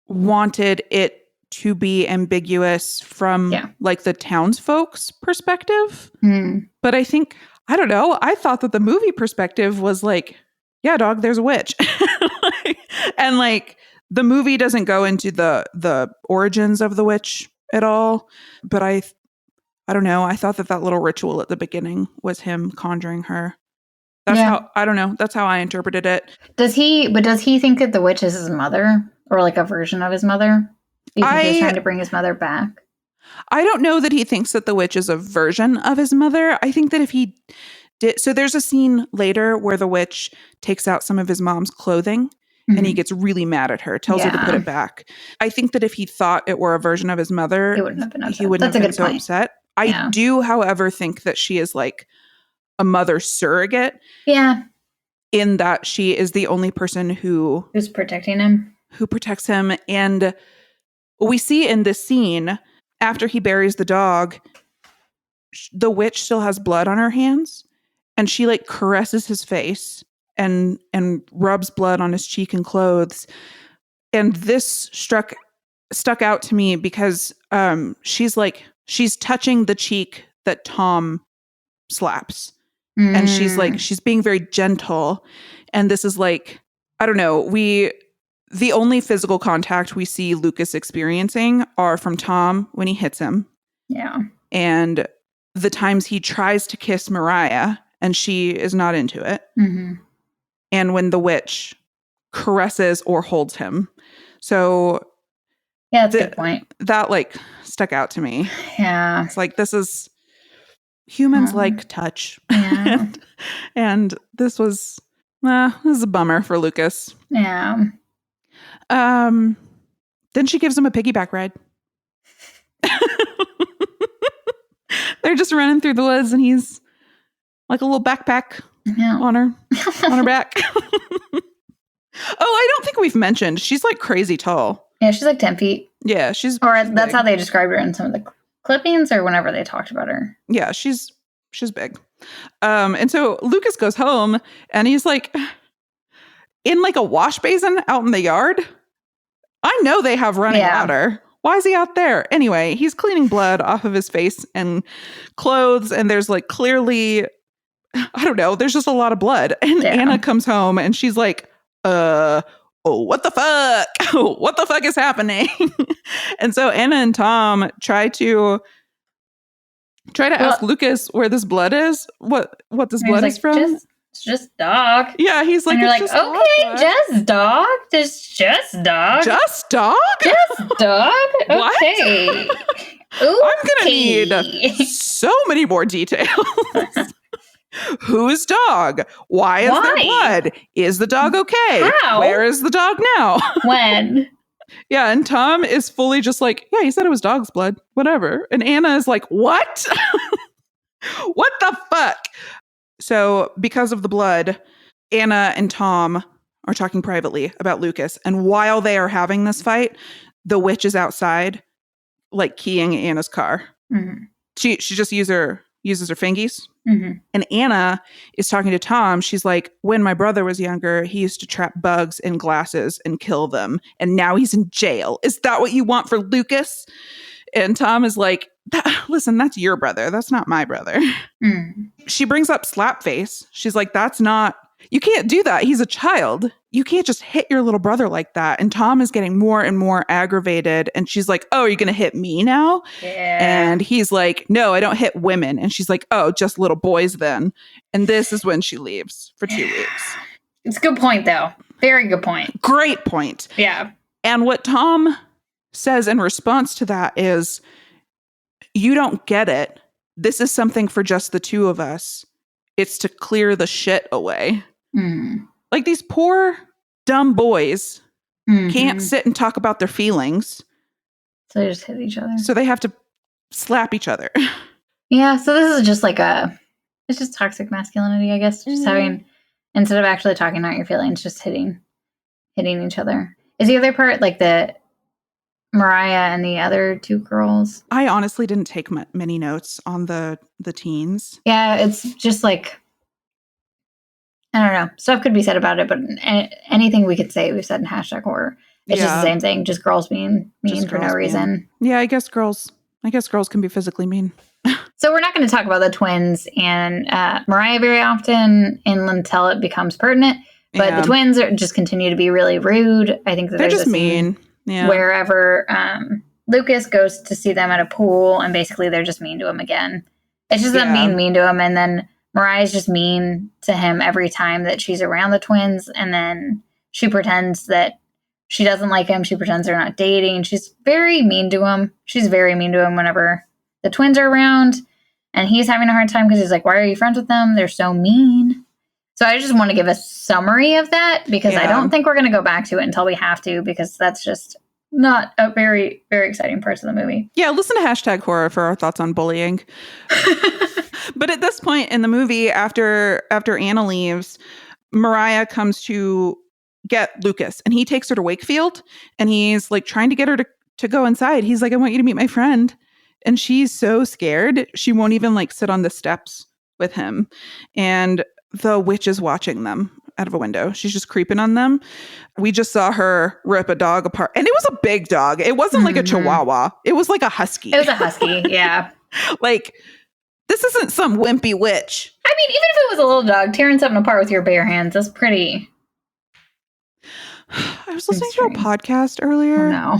wanted it to be ambiguous from like the townsfolk's perspective. But I think, I don't know, I thought that the movie perspective was like, yeah, dog, there's a witch. And like the movie doesn't go into the origins of the witch at all. But I don't know. I thought that little ritual at the beginning was him conjuring her. That's how, I don't know. That's how I interpreted it. Does he think that the witch is his mother or like a version of his mother? Do you think he's trying to bring his mother back? I don't know that he thinks that the witch is a version of his mother. I think that if he did, so there's a scene later where the witch takes out some of his mom's clothing and he gets really mad at her, tells her to put it back. I think that if he thought it were a version of his mother, he wouldn't have been upset. He wouldn't have been so upset. I do, however, think that she is like a mother surrogate. Yeah. In that she is the only person who's protecting him. Who protects him. And we see in this scene, after he buries the dog, the witch still has blood on her hands. And she like caresses his face and rubs blood on his cheek and clothes. And this stuck out to me because she's touching the cheek that Tom slaps. And she's being very gentle. And this is like, I don't know, the only physical contact we see Lucas experiencing are from Tom when he hits him. Yeah. And the times he tries to kiss Mariah and she is not into it. And when the witch caresses or holds him. So yeah, that's a good point. That like stuck out to me. Yeah. It's like, this is humans like touch. Yeah. and this is a bummer for Lucas. Yeah. Then she gives him a piggyback ride. They're just running through the woods and he's like a little backpack on her back. Oh, I don't think we've mentioned, she's like crazy tall. Yeah, she's like 10 feet. Yeah, she's that's big. How they described her in some of the clippings or whenever they talked about her. Yeah, she's big. And so Lucas goes home and he's like in like a wash basin out in the yard. I know they have running water. Why is he out there? Anyway, he's cleaning blood off of his face and clothes, and there's like clearly, I don't know, there's just a lot of blood. And Anna comes home and she's like, oh, what the fuck? What the fuck is happening? And so Anna and Tom try to ask Lucas where this blood is, what this blood is from. It's just dog. Yeah, he's like, and you're like, okay, just dog. Just dog. Just dog? Just dog? Okay. I'm gonna need so many more details. Whose dog? Why is there blood? Is the dog okay? How? Where is the dog now? When? Yeah, and Tom is fully just like, yeah, he said it was dog's blood. Whatever. And Anna is like, what? What the fuck? So because of the blood, Anna and Tom are talking privately about Lucas. And while they are having this fight, the witch is outside, like keying Anna's car. Mm-hmm. She just uses her fingies. Mm-hmm. And Anna is talking to Tom. She's like, when my brother was younger, he used to trap bugs in glasses and kill them. And now he's in jail. Is that what you want for Lucas? And Tom is like, listen, that's your brother. That's not my brother. Mm. She brings up Slapface. She's like, you can't do that. He's a child. You can't just hit your little brother like that. And Tom is getting more and more aggravated. And she's like, oh, are you going to hit me now? Yeah. And he's like, no, I don't hit women. And she's like, oh, just little boys then. And this is when she leaves for 2 weeks. It's a good point, though. Very good point. Great point. Yeah. And what Tom says in response to that is, you don't get it. This is something for just the two of us. It's to clear the shit away. Mm. Like these poor, dumb boys can't sit and talk about their feelings. So they just hit each other. So they have to slap each other. Yeah, so this is just like it's just toxic masculinity, I guess. Just having, instead of actually talking out your feelings, just hitting each other. Is the other part like the Mariah and the other two girls? I honestly didn't take many notes on the teens. Yeah, it's just like, I don't know. Stuff could be said about it, but anything we could say, we've said in #horror. It's just the same thing. Just girls being mean for no reason. Yeah, I guess girls can be physically mean. So we're not going to talk about the twins and Mariah very often until it becomes pertinent. But the twins just continue to be really rude. I think that they're just mean. Yeah. Wherever Lucas goes to see them at a pool, and basically they're just mean to him again. It's just them being mean to him, and then Mariah's just mean to him every time that she's around the twins, and then she pretends that she doesn't like him. She pretends they're not dating. She's very mean to him. She's very mean to him whenever the twins are around, and he's having a hard time because he's like, why are you friends with them? They're so mean. So I just want to give a summary of that because I don't think we're going to go back to it until we have to, because that's just not a very, very exciting part of the movie. Yeah, listen to #horror for our thoughts on bullying. But at this point in the movie, after Anna leaves, Mariah comes to get Lucas, and he takes her to Wakefield, and he's like trying to get her to go inside. He's like, I want you to meet my friend. And she's so scared. She won't even like sit on the steps with him. And the witch is watching them out of a window. She's just creeping on them. We just saw her rip a dog apart. And it was a big dog. It wasn't like a chihuahua. It was like a husky. It was a husky, yeah. Like, this isn't some wimpy witch. I mean, even if it was a little dog, tearing something apart with your bare hands, that's pretty... I was listening to a podcast earlier. Oh,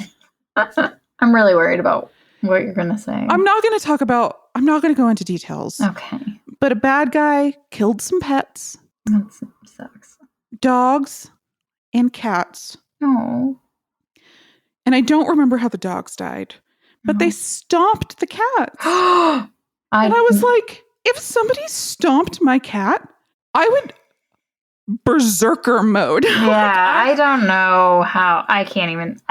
no. I'm really worried about what you're going to say. I'm not going to go into details. Okay. But a bad guy killed some pets. That sucks. Dogs and cats. Oh. And I don't remember how the dogs died, but they stomped the cats. And I was like, if somebody stomped my cat, I would berserker mode. Yeah, I don't know how. I can't even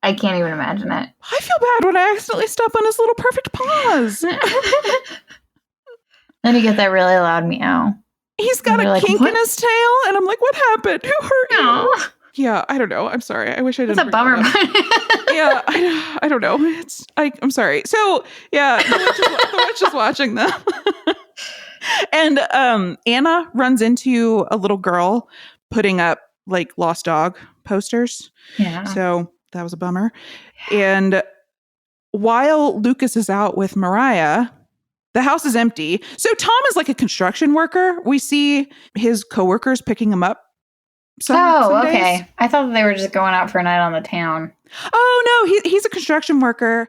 imagine it. I feel bad when I accidentally step on his little perfect paws. Then you get that really loud meow. He's got a kink in his tail, and I'm like, what happened? Who hurt you? Yeah, I don't know. I'm sorry. I wish I didn't. It's a bummer. Yeah, I don't know. I'm sorry. So yeah, the witch is watching them. And Anna runs into a little girl putting up like lost dog posters. Yeah. So that was a bummer. Yeah. And while Lucas is out with Mariah, the house is empty. So Tom is like a construction worker. We see his coworkers picking him up. Some okay. days. I thought they were just going out for a night on the town. Oh no, he's a construction worker.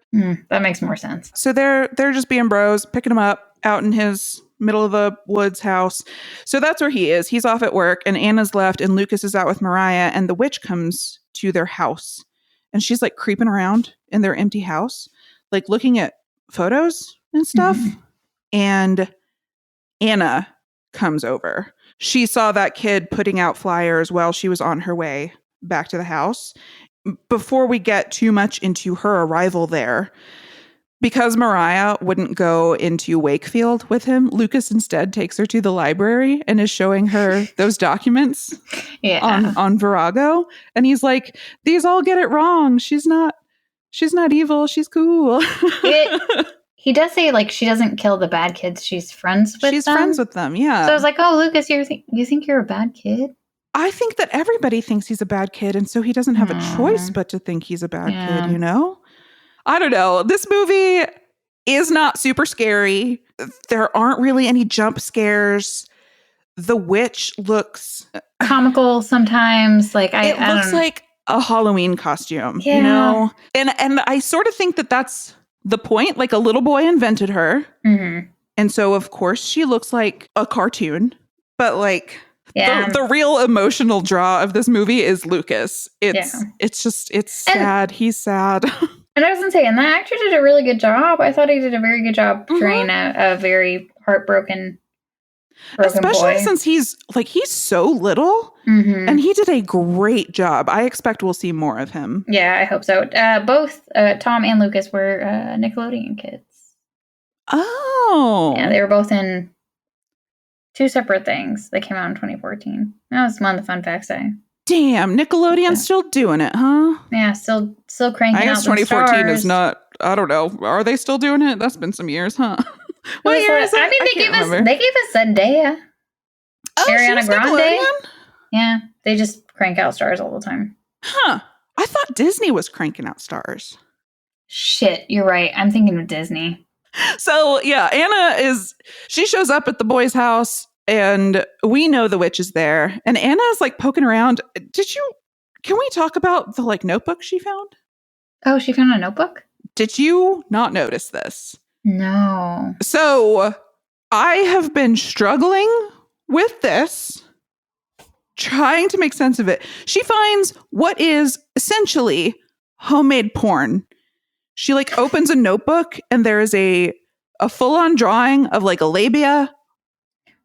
That makes more sense. So they're just being bros, picking him up out in his middle of the woods house. So that's where he is. He's off at work, and Anna's left, and Lucas is out with Mariah, and the witch comes to their house, and she's like creeping around in their empty house, like looking at photos and stuff. Mm-hmm. And Anna comes over. She saw that kid putting out flyers while she was on her way back to the house. Before we get too much into her arrival there, because Mariah wouldn't go into Wakefield with him, Lucas instead takes her to the library and is showing her those documents on Virago. And he's like, these all get it wrong. She's not evil. She's cool. He does say, like, she doesn't kill the bad kids. She's friends with them. She's friends with them, yeah. So I was like, oh, Lucas, you think you're a bad kid? I think that everybody thinks he's a bad kid, and so he doesn't have a choice but to think he's a bad kid, you know? I don't know. This movie is not super scary. There aren't really any jump scares. The witch looks comical sometimes. Like it looks like a Halloween costume, you know? And I sort of think that that's the point. Like, a little boy invented her. Mm-hmm. And so, of course, she looks like a cartoon. But, like, the real emotional draw of this movie is Lucas. It's sad. He's sad. And I was going to say, and the actor did a really good job. I thought he did a very good job portraying a very heartbroken especially boy. Since he's so little, and he did a great job. I expect we'll see more of him. Yeah, I hope so. Both Tom and Lucas were Nickelodeon kids. Oh. Yeah, they were both in two separate things that came out in 2014. That was one of the fun facts Damn, Nickelodeon's still doing it, huh? Yeah, still cranking out. I guess 2014 is not. I don't know. Are they still doing it? That's been some years, huh? What year is it? I mean, they gave us Zendaya. Oh, Ariana Grande. Yeah, they just crank out stars all the time. Huh? I thought Disney was cranking out stars. Shit, you're right. I'm thinking of Disney. So yeah, Anna she shows up at the boy's house. And we know the witch is there. And Anna is like poking around. Can we talk about the like notebook she found? Oh, she found a notebook? Did you not notice this? No. So I have been struggling with this, trying to make sense of it. She finds what is essentially homemade porn. She like opens a notebook and there is a full-on drawing of like a labia.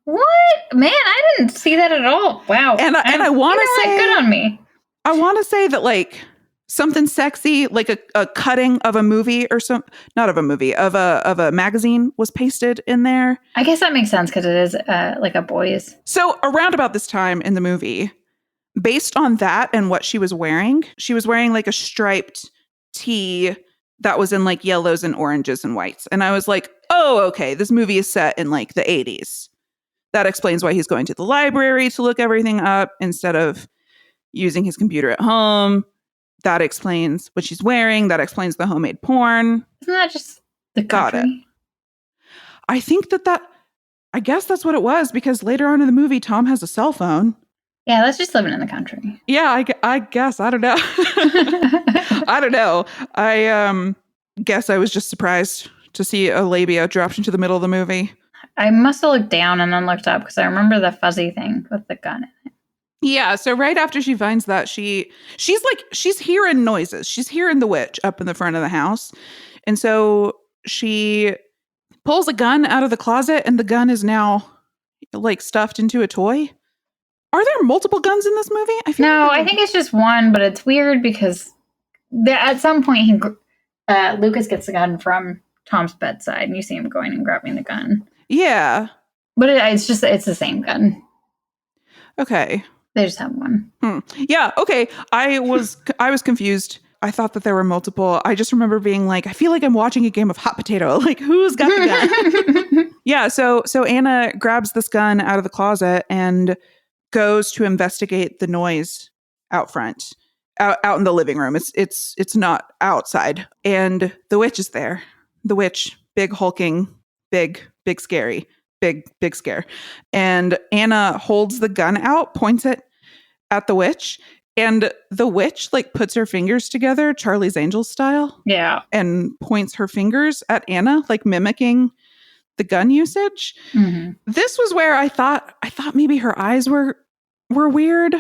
What? Man, I didn't see that at all. Wow. And I want to say, good on me. I want to say that like something sexy, like a cutting of a movie or not of a movie, of a magazine was pasted in there. I guess that makes sense because it is like a boy's. So around about this time in the movie, based on that and what she was wearing like a striped tee that was in like yellows and oranges and whites. And I was like, oh, okay, this movie is set in like the 80s. That explains why he's going to the library to look everything up instead of using his computer at home. That explains what she's wearing. That explains the homemade porn. Isn't that just the country? Got it. I think I guess that's what it was, because later on in the movie, Tom has a cell phone. Yeah, that's just living in the country. Yeah, I guess. I don't know. I don't know. I guess I was just surprised to see a labia dropped into the middle of the movie. I must have looked down and then looked up because I remember the fuzzy thing with the gun in it. Yeah, so right after she finds that, she's hearing noises. She's hearing the witch up in the front of the house. And so she pulls a gun out of the closet, and the gun is now like stuffed into a toy. Are there multiple guns in this movie? I think it's just one, but it's weird because at some point Lucas gets the gun from Tom's bedside, and you see him going and grabbing the gun. Yeah. But it's the same gun. Okay. They just have one. Yeah, okay. I was confused. I thought that there were multiple. I just remember being like, I feel like I'm watching a game of hot potato. Like, who's got the gun? Yeah, so Anna grabs this gun out of the closet and goes to investigate the noise out front, out in the living room. It's not outside. And the witch is there. The witch, big hulking, big scary, big scare. And Anna holds the gun out, points it at the witch, and the witch like puts her fingers together, Charlie's Angels style. Yeah. And points her fingers at Anna, like mimicking the gun usage. Mm-hmm. This was where I thought maybe her eyes were weird.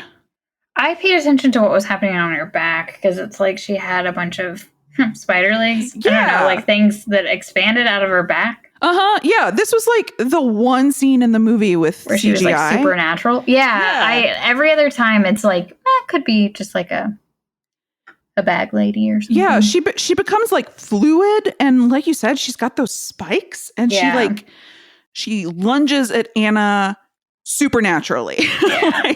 I paid attention to what was happening on her back because it's like she had a bunch of spider legs. Yeah. I don't know, like things that expanded out of her back. Yeah, this was like the one scene in the movie with where CGI. She was like supernatural. Yeah. Every other time it's like could be just like a bag lady or something. Yeah, she becomes like fluid, and like you said, she's got those spikes, and she lunges at Anna supernaturally. Yeah.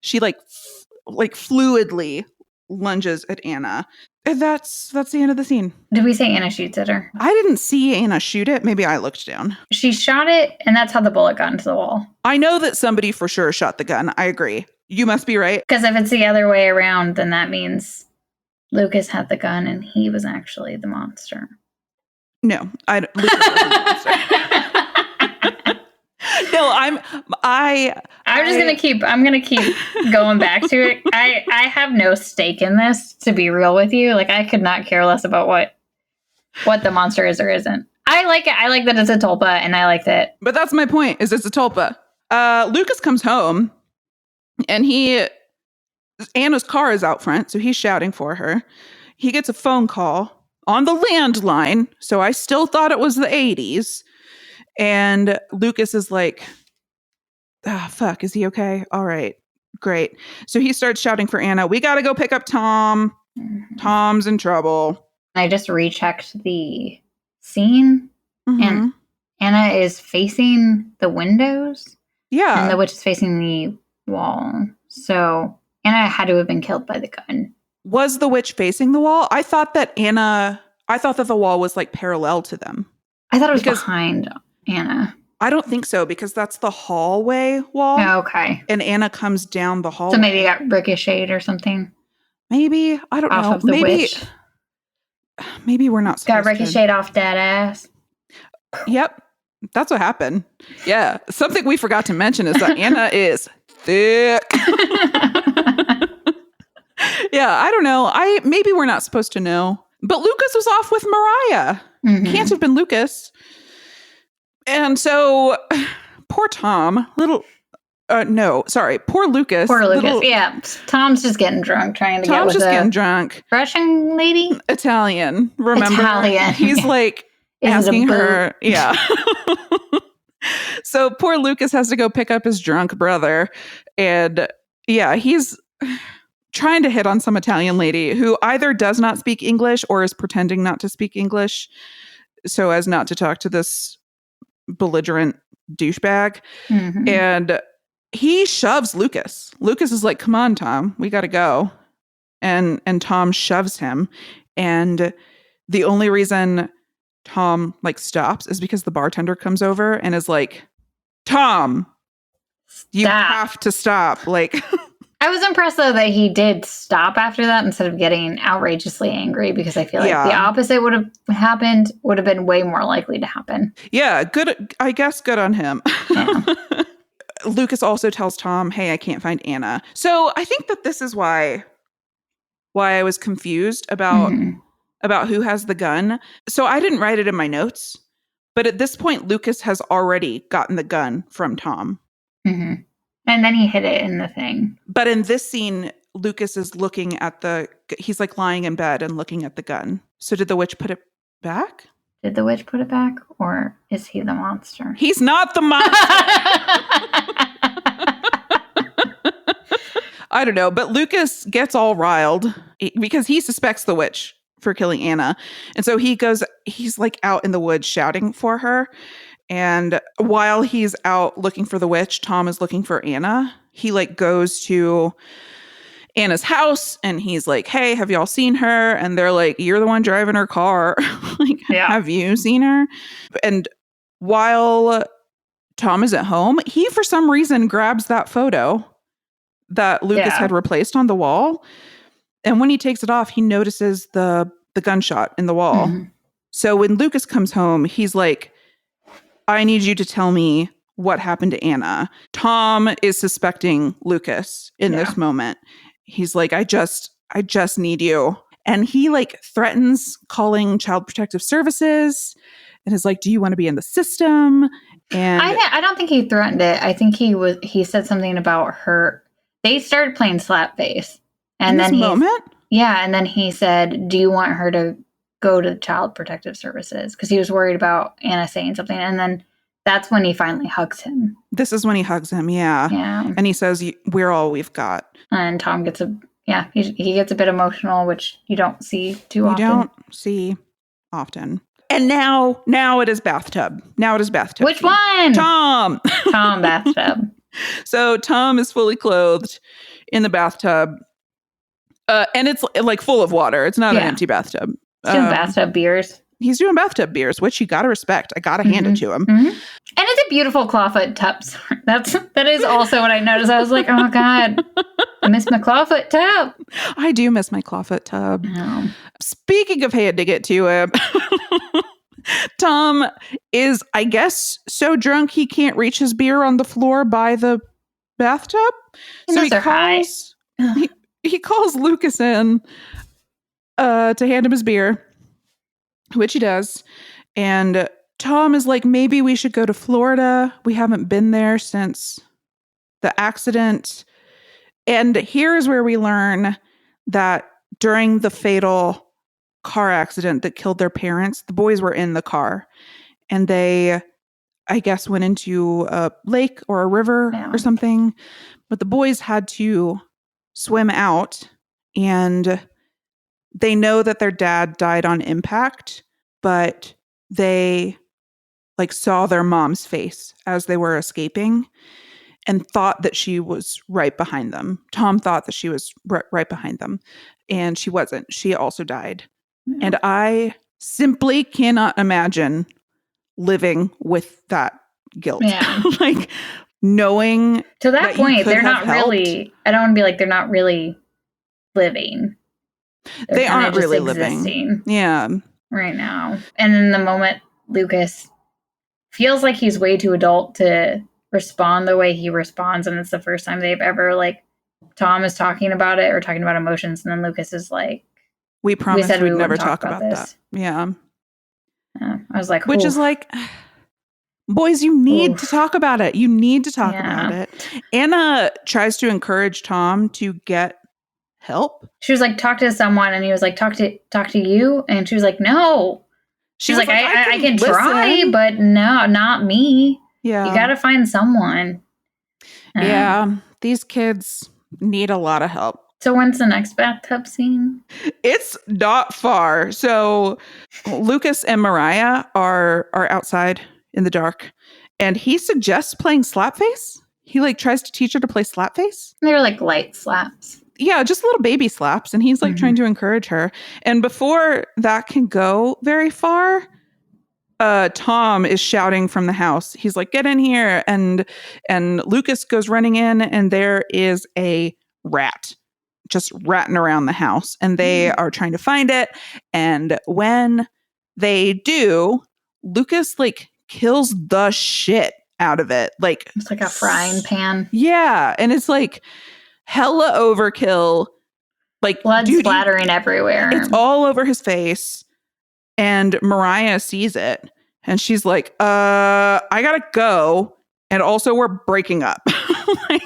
She fluidly lunges at Anna. And that's the end of the scene. Did we say Anna shoots at her? I didn't see Anna shoot it. Maybe I looked down. She shot it, and that's how the bullet got into the wall. I know that somebody for sure shot the gun. I agree. You must be right. Because if it's the other way around, then that means Lucas had the gun, and he was actually the monster. No, Lucas wasn't the monster. No, I'm gonna keep going back to it. I have no stake in this, to be real with you. Like, I could not care less about what the monster is or isn't. I like it. I like that it's a tulpa, and I like that. But that's my point, is it's a tulpa. Lucas comes home, and Anna's car is out front, so he's shouting for her. He gets a phone call on the landline, so I still thought it was the 80s. And Lucas is like, fuck, is he okay? All right, great. So he starts shouting for Anna. We got to go pick up Tom. Mm-hmm. Tom's in trouble. I just rechecked the scene, and Anna is facing the windows. Yeah. And the witch is facing the wall. So Anna had to have been killed by the gun. Was the witch facing the wall? I thought that the wall was like parallel to them. I thought it was behind Anna. I don't think so, because that's the hallway wall. Oh, okay. And Anna comes down the hallway. So maybe it got ricocheted or something. Maybe. I don't know. Off of the witch. Maybe we're not supposed to. Got ricocheted off that ass. Yep. That's what happened. Yeah. Something we forgot to mention is that Anna is thick. Yeah, I don't know. Maybe we're not supposed to know. But Lucas was off with Mariah. Mm-hmm. Can't have been Lucas. And so, poor Tom, poor Lucas. Poor Lucas, yeah. Tom's just getting drunk, getting drunk. Russian lady? Italian, remember? Italian. He's like asking her. Yeah. So poor Lucas has to go pick up his drunk brother. And yeah, he's trying to hit on some Italian lady who either does not speak English or is pretending not to speak English so as not to talk to this belligerent douchebag. Mm-hmm. And he shoves Lucas. Lucas is like, come on, Tom, we got to go. And Tom shoves him. And the only reason Tom stops is because the bartender comes over and is like, Tom, you have to stop. I was impressed, though, that he did stop after that instead of getting outrageously angry, because I feel like the opposite would have been way more likely to happen. Yeah, good. I guess good on him. Yeah. Lucas also tells Tom, hey, I can't find Anna. So I think that this is why I was confused about who has the gun. So I didn't write it in my notes, but at this point, Lucas has already gotten the gun from Tom. Mm-hmm. And then he hid it in the thing. But in this scene, Lucas is looking at he's lying in bed and looking at the gun. So did the witch put it back? Did the witch put it back? Or is he the monster? He's not the monster. I don't know. But Lucas gets all riled because he suspects the witch for killing Anna. And so he's out in the woods shouting for her. And while he's out looking for the witch, Tom is looking for Anna. He like goes to Anna's house and he's like, hey, have y'all seen her? And they're like, you're the one driving her car. Like, have you seen her? And while Tom is at home, he for some reason grabs that photo that Lucas had replaced on the wall. And when he takes it off, he notices the gunshot in the wall. Mm-hmm. So when Lucas comes home, he's like, I need you to tell me what happened to Anna. Tom is suspecting Lucas in this moment. He's like, I just need you. And he like threatens calling Child Protective Services and is like, do you want to be in the system? And I don't think he threatened it. I think he said something about her. They started playing Slapface. And then and then he said, do you want her to go to Child Protective Services? Because he was worried about Anna saying something. And then that's when he finally hugs him. This is when he hugs him, yeah. And he says, we're all we've got. And Tom gets he gets a bit emotional, which you don't see too often. You don't see often. And now it is bathtub. Which one? Tom. Tom bathtub. So Tom is fully clothed in the bathtub. And it's like full of water. It's not an empty bathtub. He's doing bathtub beers. He's doing bathtub beers, which you got to respect. I got to hand it to him. Mm-hmm. And it's a beautiful clawfoot tub. That is also what I noticed. I was like, oh God, I miss my clawfoot tub. I do miss my clawfoot tub. Oh. Speaking of hand to get to him, Tom is, I guess, so drunk he can't reach his beer on the floor by the bathtub. So he calls Lucas in to hand him his beer, which he does. And Tom is like, maybe we should go to Florida. We haven't been there since the accident. And here's where we learn that during the fatal car accident that killed their parents, the boys were in the car. And they, I guess, went into a lake or a river or something. But the boys had to swim out. And they know that their dad died on impact, but they like saw their mom's face as they were escaping and thought that she was right behind them. Tom thought that she was right behind them, and she wasn't. She also died. Mm-hmm. And I simply cannot imagine living with that guilt. Yeah. Like knowing to that point, they're not really, I don't want to be like, they're not really living. They aren't really living. Yeah. Right now. And in the moment, Lucas feels like he's way too adult to respond the way he responds. And it's the first time they've ever, like, Tom is talking about it or talking about emotions. And then Lucas is like, we promised we'd never talk about that. Yeah. I was like, which is like, boys, you need to talk about it. You need to talk about it. Anna tries to encourage Tom to get help. She was like, talk to someone, and he was like, talk to you, and she was like, no. She's like, I can try, but no, not me. Yeah, you gotta find someone. Yeah, these kids need a lot of help. So when's the next bathtub scene? It's not far. So Lucas and Mariah are outside in the dark, and he suggests playing Slapface. He like tries to teach her to play Slapface. They're like light slaps. Yeah, just little baby slaps. And he's like trying to encourage her. And before that can go very far, Tom is shouting from the house. He's like, get in here. And Lucas goes running in, and there is a rat just ratting around the house. And they are trying to find it. And when they do, Lucas like kills the shit out of it. Like it's like a frying pan. Yeah. And it's like hella overkill, like blood splattering everywhere. It's all over his face. And Mariah sees it, and she's like, I gotta go. And also we're breaking up.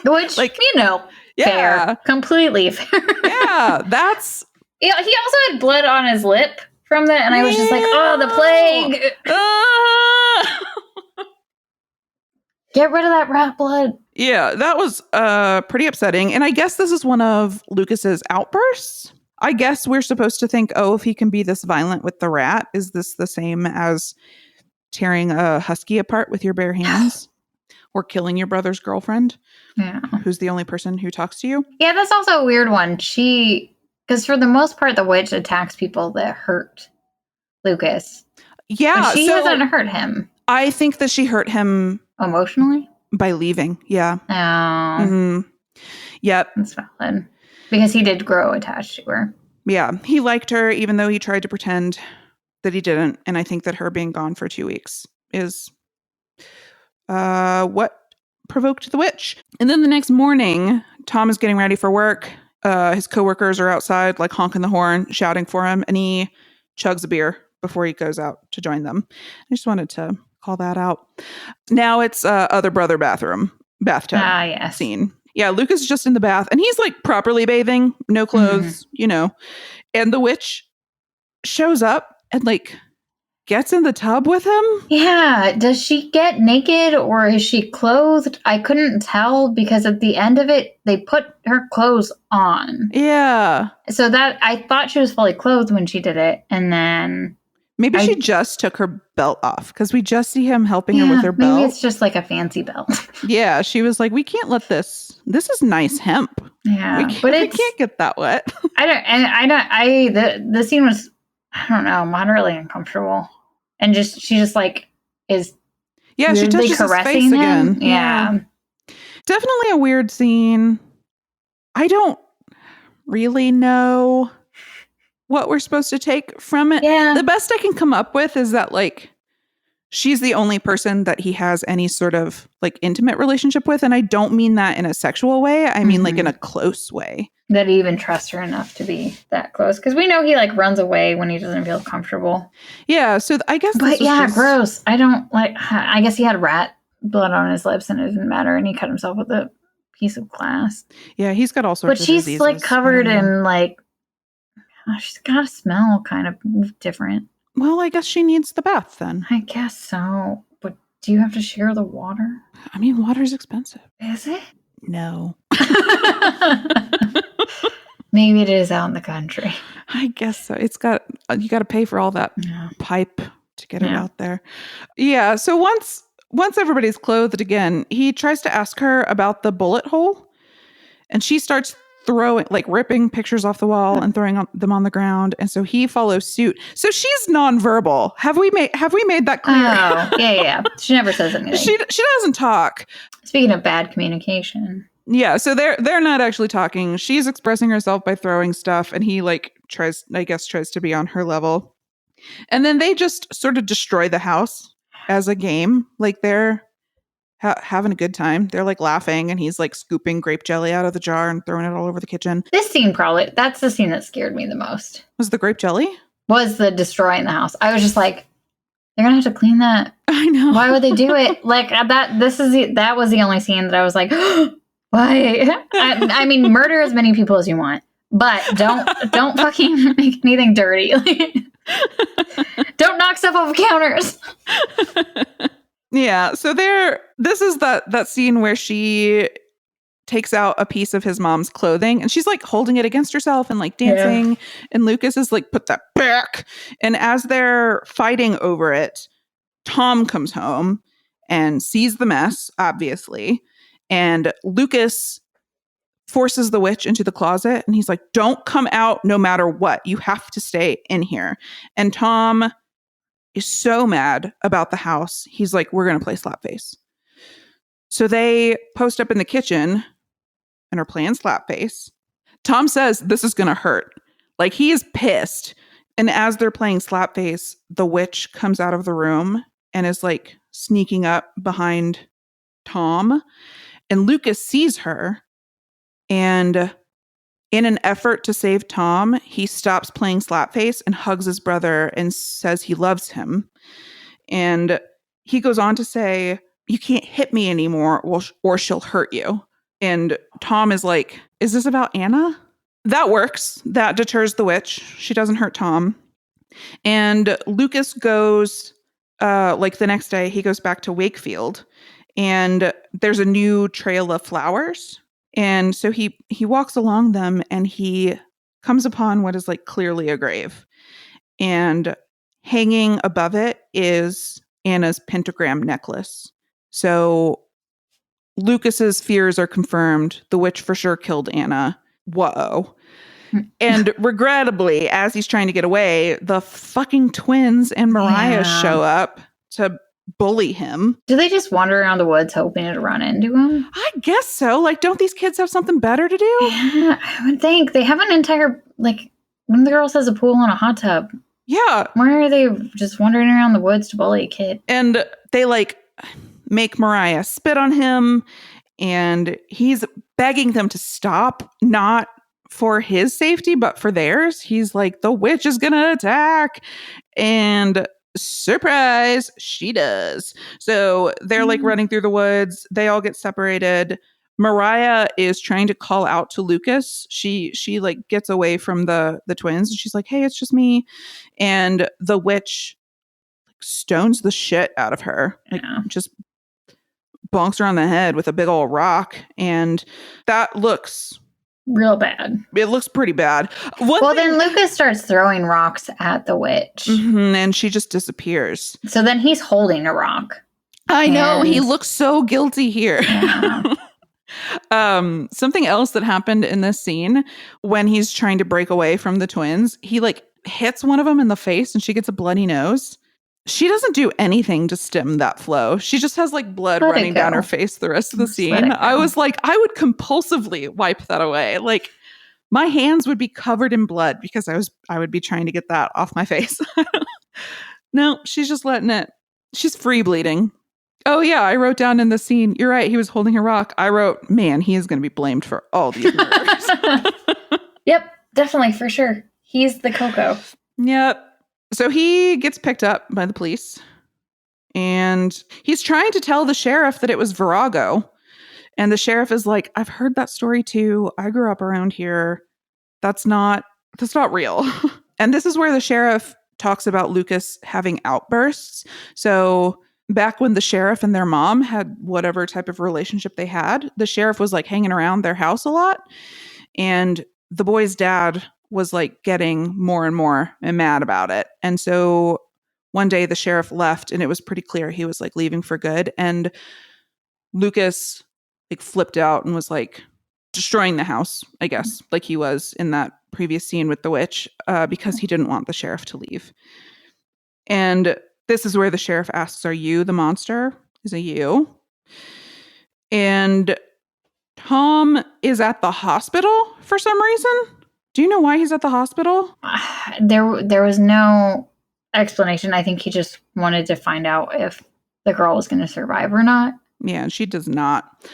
Which, fair. Completely fair. Yeah, that's... Yeah, he also had blood on his lip from that, and I was just like, oh, the plague. Get rid of that rat blood. Yeah, that was pretty upsetting. And I guess this is one of Lucas's outbursts. I guess we're supposed to think, oh, if he can be this violent with the rat, is this the same as tearing a husky apart with your bare hands or killing your brother's girlfriend, who's the only person who talks to you. Yeah, that's also a weird one. Because for the most part, the witch attacks people that hurt Lucas. Yeah. But she hasn't hurt him. I think that she hurt him emotionally by leaving. Yeah. Oh. Mm-hmm. Yep. That's valid. Because he did grow attached to her. Yeah. He liked her, even though he tried to pretend that he didn't. And I think that her being gone for 2 weeks is what provoked the witch. And then the next morning, Tom is getting ready for work. His coworkers are outside, like honking the horn, shouting for him, and he chugs a beer before he goes out to join them. I just wanted to call that out. Now it's other brother bathtub yes. scene. Yeah, Lucas is just in the bath, and he's like properly bathing, no clothes, and the witch shows up and like gets in the tub with him. Yeah. Does she get naked or is she clothed? I couldn't tell because at the end of it, they put her clothes on. Yeah. So that I thought she was fully clothed when she did it. And then maybe she just took her belt off because we just see him helping her with her belt. Maybe it's just like a fancy belt. Yeah. She was like, we can't let this is nice hemp. Yeah. We can't get that wet. The scene was, I don't know, moderately uncomfortable. And she just like is she touches his face him again. Yeah. Definitely a weird scene. I don't really know what we're supposed to take from it. Yeah. The best I can come up with is that like she's the only person that he has any sort of like intimate relationship with. And I don't mean that in a sexual way. I mean like in a close way. That he even trusts her enough to be that close. Because we know he like runs away when he doesn't feel comfortable. Yeah. So I guess But yeah, gross. I don't like, I guess he had rat blood on his lips and it didn't matter. And he cut himself with a piece of glass. Yeah, he's got all sorts of diseases. But she's like covered in like, she's got to smell kind of different. Well, I guess she needs the bath then. I guess so. But do you have to share the water? I mean, water's expensive. Is it? No. Maybe it is out in the country. I guess so. You got to pay for all that pipe to get it out there. Yeah. So once everybody's clothed again, he tries to ask her about the bullet hole, and she starts ripping pictures off the wall and throwing them on the ground. And so he follows suit. So she's nonverbal. Have we made that clear? Oh, yeah. She never says anything. She doesn't talk. Speaking of bad communication. Yeah, so they're not actually talking. She's expressing herself by throwing stuff, and he tries to be on her level. And then they just sort of destroy the house as a game. Like they're having a good time. They're like laughing, and he's like scooping grape jelly out of the jar and throwing it all over the kitchen. This scene that's the scene that scared me the most. Was the grape jelly? Was the destroying the house. I was just like, they're gonna have to clean that. I know. Why would they do it? Like that was the only scene that I was like, why? I mean, murder as many people as you want, but don't fucking make anything dirty. Don't knock stuff off counters. Yeah. So this is that scene where she takes out a piece of his mom's clothing and she's like holding it against herself and like dancing. Yeah. And Lucas is like, put that back. And as they're fighting over it, Tom comes home and sees the mess, obviously. And Lucas forces the witch into the closet and he's like, don't come out no matter what. You have to stay in here. And Tom is so mad about the house. He's like, we're going to play Slapface. So they post up in the kitchen and are playing Slapface. Tom says this is going to hurt. Like he is pissed. And as they're playing Slapface, the witch comes out of the room and is like sneaking up behind Tom. And Lucas sees her, and in an effort to save Tom, he stops playing Slapface and hugs his brother and says he loves him. And he goes on to say, you can't hit me anymore or she'll hurt you. And Tom is like, is this about Anna? That works. That deters the witch. She doesn't hurt Tom. And Lucas goes, the next day, he goes back to Wakefield. And there's a new trail of flowers. And so he walks along them and he comes upon what is like clearly a grave. And hanging above it is Anna's pentagram necklace. So Lucas's fears are confirmed. The witch for sure killed Anna. Whoa. And regrettably, as he's trying to get away, the fucking twins and Mariah show up to bully him. Do they just wander around the woods hoping to run into him? I guess so. Like, don't these kids have something better to do? Yeah, I would think. They have an entire, like, one of the girls has a pool and a hot tub. Yeah. Why are they just wandering around the woods to bully a kid? And they, like, make Mariah spit on him, and he's begging them to stop, not for his safety, but for theirs. He's like, the witch is gonna attack. And surprise, she does. So they're like running through the woods. They all get separated. Mariah is trying to call out to Lucas. She like gets away from the twins, and she's like, hey, it's just me. And the witch stones the shit out of her. Like, just bonks her on the head with a big old rock. And that looks real bad. It looks pretty bad. Then Lucas starts throwing rocks at the witch. And she just disappears. So then he's holding a rock. I know. He looks so guilty here. Yeah. Something else that happened in this scene, when he's trying to break away from the twins, he like hits one of them in the face and she gets a bloody nose. She doesn't do anything to stem that flow. She just has like blood running down her face the rest of the scene. I was like, I would compulsively wipe that away. Like, my hands would be covered in blood because I would be trying to get that off my face. No, she's just letting it. She's free bleeding. Oh yeah, I wrote down in the scene, you're right, he was holding a rock. I wrote, man, he is going to be blamed for all these murders. Yep, definitely, for sure. He's the Coco. Yep. So he gets picked up by the police, and he's trying to tell the sheriff that it was Virago. And the sheriff is like, I've heard that story too. I grew up around here. That's not real. And this is where the sheriff talks about Lucas having outbursts. So back when the sheriff and their mom had whatever type of relationship they had, the sheriff was like hanging around their house a lot. And the boy's dad was like getting more and more mad about it. And so one day the sheriff left, and it was pretty clear he was like leaving for good. And Lucas like flipped out and was like destroying the house, I guess, like he was in that previous scene with the witch, because he didn't want the sheriff to leave. And this is where the sheriff asks, are you the monster? Is it you? And Tom is at the hospital for some reason. Do you know why he's at the hospital? There was no explanation. I think he just wanted to find out if the girl was going to survive or not. Yeah, and she does not.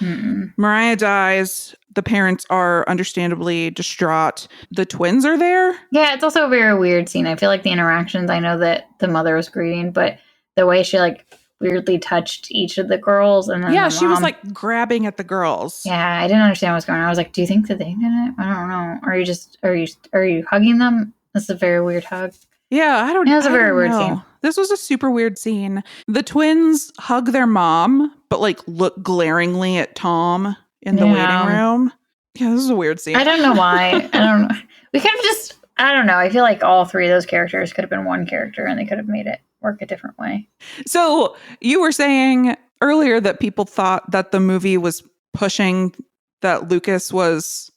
Mariah dies. The parents are understandably distraught. The twins are there. Yeah, it's also a very weird scene. I feel like the interactions, I know that the mother was grieving, but the way she like weirdly touched each of the girls, and then she was like grabbing at the girls. Yeah, I didn't understand what was going on. I was like, do you think that they did it? I don't know. Are you hugging them? That's a very weird hug. Yeah, I don't know. It was a very weird scene. This was a super weird scene. The twins hug their mom, but like look glaringly at Tom in the waiting room. Yeah, this is a weird scene. I don't know why. I don't know. We could have just, I don't know. I feel like all three of those characters could have been one character, and they could have made it work a different way. So you were saying earlier that people thought that the movie was pushing that Lucas was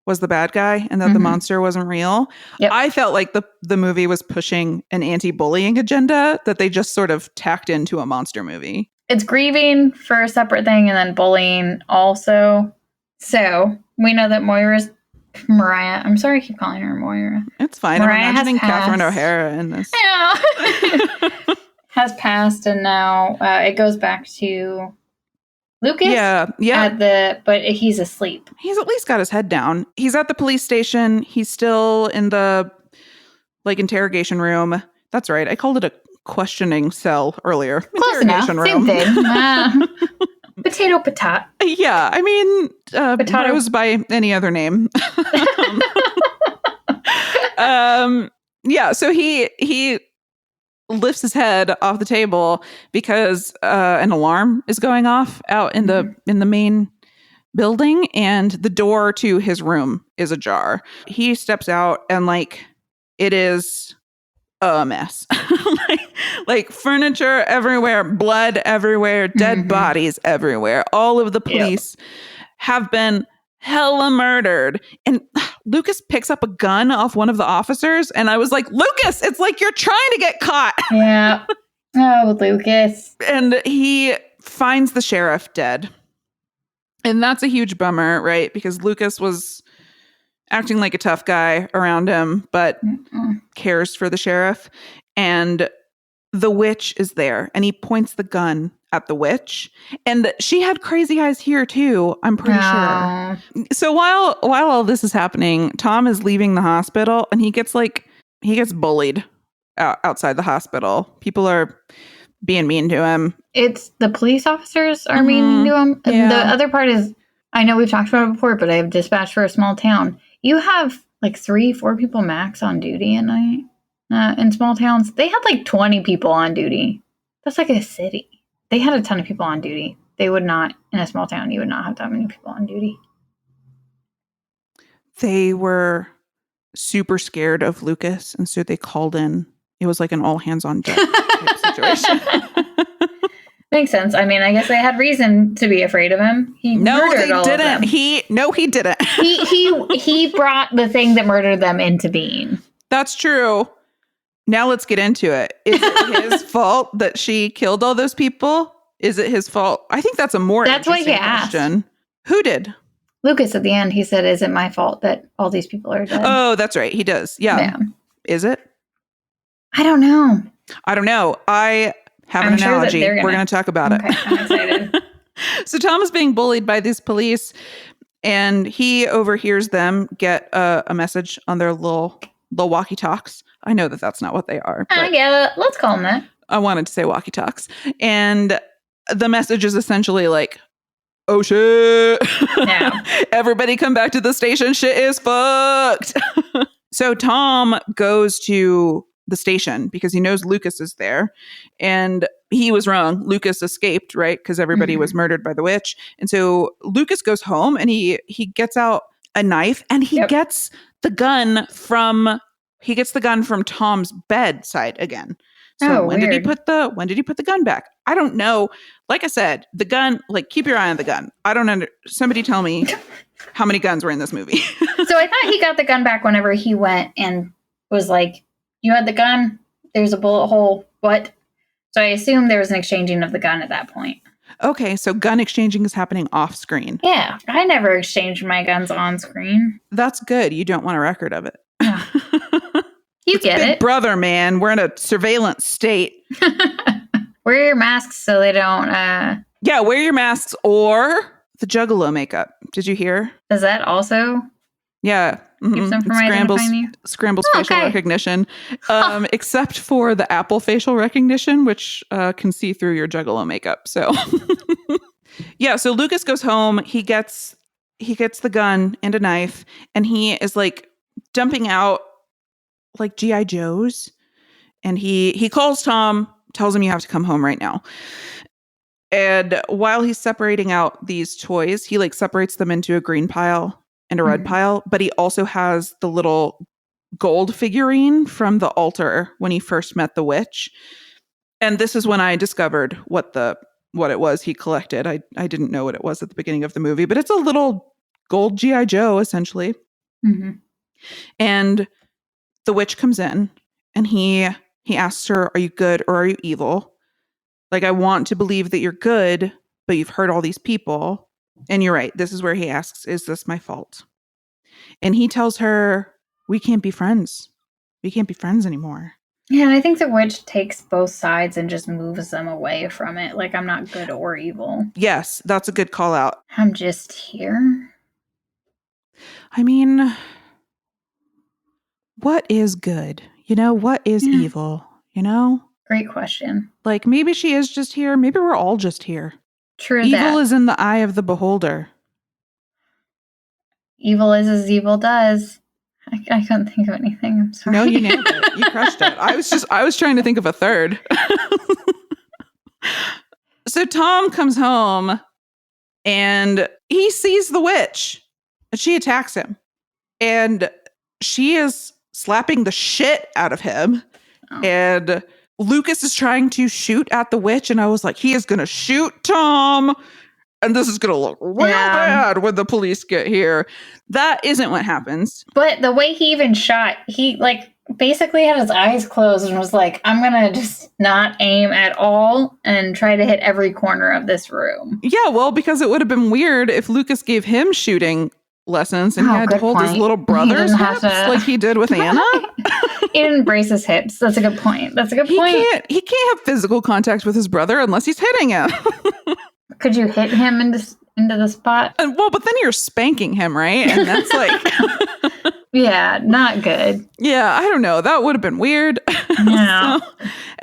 the bad guy and that the monster wasn't real. Yep. I felt like the movie was pushing an anti-bullying agenda that they just sort of tacked into a monster movie. It's grieving for a separate thing, and then bullying also. So we know that Mariah. I'm sorry I keep calling her Moira. It's fine. Mariah I'm imagining Catherine O'Hara in this. Yeah. Has passed, and now it goes back to Lucas. Yeah. But he's asleep. He's at least got his head down. He's at the police station. He's still in the like interrogation room. That's right. I called it a questioning cell earlier. Close interrogation enough. room. Same thing. Potato patat. Yeah, I mean, rose by any other name. Yeah, so he lifts his head off the table because an alarm is going off out in the main building, and the door to his room is ajar. He steps out, and like it is a mess. like furniture everywhere, blood everywhere, dead bodies everywhere. All of the police have been hella murdered. And Lucas picks up a gun off one of the officers. And I was like, Lucas, it's like you're trying to get caught. Yeah. Oh, Lucas. And he finds the sheriff dead. And that's a huge bummer, right? Because Lucas was acting like a tough guy around him, but cares for the sheriff. And the witch is there. And he points the gun at the witch. And she had crazy eyes here too, I'm pretty sure. So while all this is happening, Tom is leaving the hospital and he gets bullied outside the hospital. People are being mean to him. It's the police officers are mean to him. Yeah. The other part is, I know we've talked about it before, but I have dispatched for a small town. You have like 3-4 people max on duty at night in small towns. They had like 20 people on duty. That's like a city. They had a ton of people on duty. They would not, in a small town, you would not have that many people on duty. They were super scared of Lucas, and so they called in. It was like an all hands on deck type situation. Makes sense. I mean, I guess they had reason to be afraid of him. He murdered all of them. He didn't. He brought the thing that murdered them into being. That's true. Now let's get into it. Is it his fault that she killed all those people? Is it his fault? I think that's a more interesting question. Asked. Who did? Lucas at the end, he said, is it my fault that all these people are dead? Oh, that's right. He does. Yeah. Is it? I don't know. I have an analogy. We're going to talk about it. I'm excited. So Tom is being bullied by these police, and he overhears them get a message on their little walkie-talks. I know that that's not what they are. Yeah, let's call them that. I wanted to say walkie-talks. And the message is essentially like, oh shit. Yeah. Everybody come back to the station. Shit is fucked. So Tom goes to the station because he knows Lucas is there. And he was wrong. Lucas escaped, right? Because everybody was murdered by the witch. And so Lucas goes home and he gets out a knife and he gets the gun from Tom's bedside again. So when did he put the gun back? I don't know. Like I said, the gun, like, keep your eye on the gun. I don't somebody tell me how many guns were in this movie. So I thought he got the gun back whenever he went and was like, you had the gun, there's a bullet hole, what? So I assume there was an exchanging of the gun at that point. Okay, so gun exchanging is happening off screen. Yeah, I never exchanged my guns on screen. That's good. You don't want a record of it. Yeah. You it's get Big it. Brother, man. We're in a surveillance state. Wear your masks so they don't... Yeah, wear your masks or the Juggalo makeup. Did you hear? Does that also... Yeah. Keeps them from identifying you? Scrambles facial recognition. Except for the Apple facial recognition, which can see through your Juggalo makeup. So, yeah. So Lucas goes home. He gets the gun and a knife, and he is like dumping out like G.I. Joes. And he calls Tom, tells him you have to come home right now. And while he's separating out these toys, he like separates them into a green pile and a red pile, but he also has the little gold figurine from the altar when he first met the witch. And this is when I discovered what it was he collected. I didn't know what it was at the beginning of the movie, but it's a little gold G.I. Joe, essentially. Mm-hmm. And the witch comes in and he asks her, are you good or are you evil? Like, I want to believe that you're good, but you've hurt all these people. And you're right. This is where he asks, is this my fault? And he tells her, we can't be friends. We can't be friends anymore. Yeah, and I think the witch takes both sides and just moves them away from it. Like, I'm not good or evil. Yes, that's a good call out. I'm just here. I mean, what is good? You know, what is evil? You know? Great question. Like, maybe she is just here. Maybe we're all just here. True. Evil is in the eye of the beholder. Evil is as evil does. I couldn't think of anything. I'm sorry. No, you nailed it. You crushed it. I was trying to think of a third. So Tom comes home and he sees the witch and she attacks him. And she is slapping the shit out of him. And Lucas is trying to shoot at the witch. And I was like, he is going to shoot Tom. And this is going to look real bad when the police get here. That isn't what happens. But the way he even shot, he basically had his eyes closed and was like, I'm going to just not aim at all and try to hit every corner of this room. Yeah, well, because it would have been weird if Lucas gave him shooting lessons and he had to hold his little brother's hips like he did with Anna. He didn't brace his hips. That's a good point. He can't have physical contact with his brother unless he's hitting him. Could you hit him into the spot? But then you're spanking him, right? And that's like... Yeah, not good. Yeah, I don't know. That would have been weird. Yeah.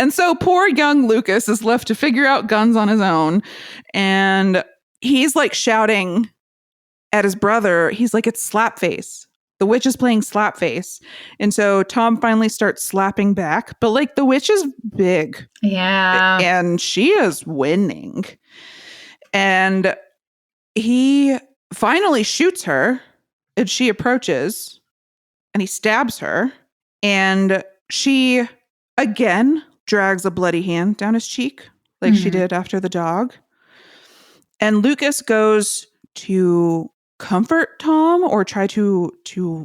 So poor young Lucas is left to figure out guns on his own. And he's like shouting at his brother. He's like, it's Slapface. The witch is playing Slapface. And so Tom finally starts slapping back. But like the witch is big. Yeah. And she is winning. And he finally shoots her. And she approaches. And he stabs her. And she, again, drags a bloody hand down his cheek. Like she did after the dog. And Lucas goes to comfort Tom or try to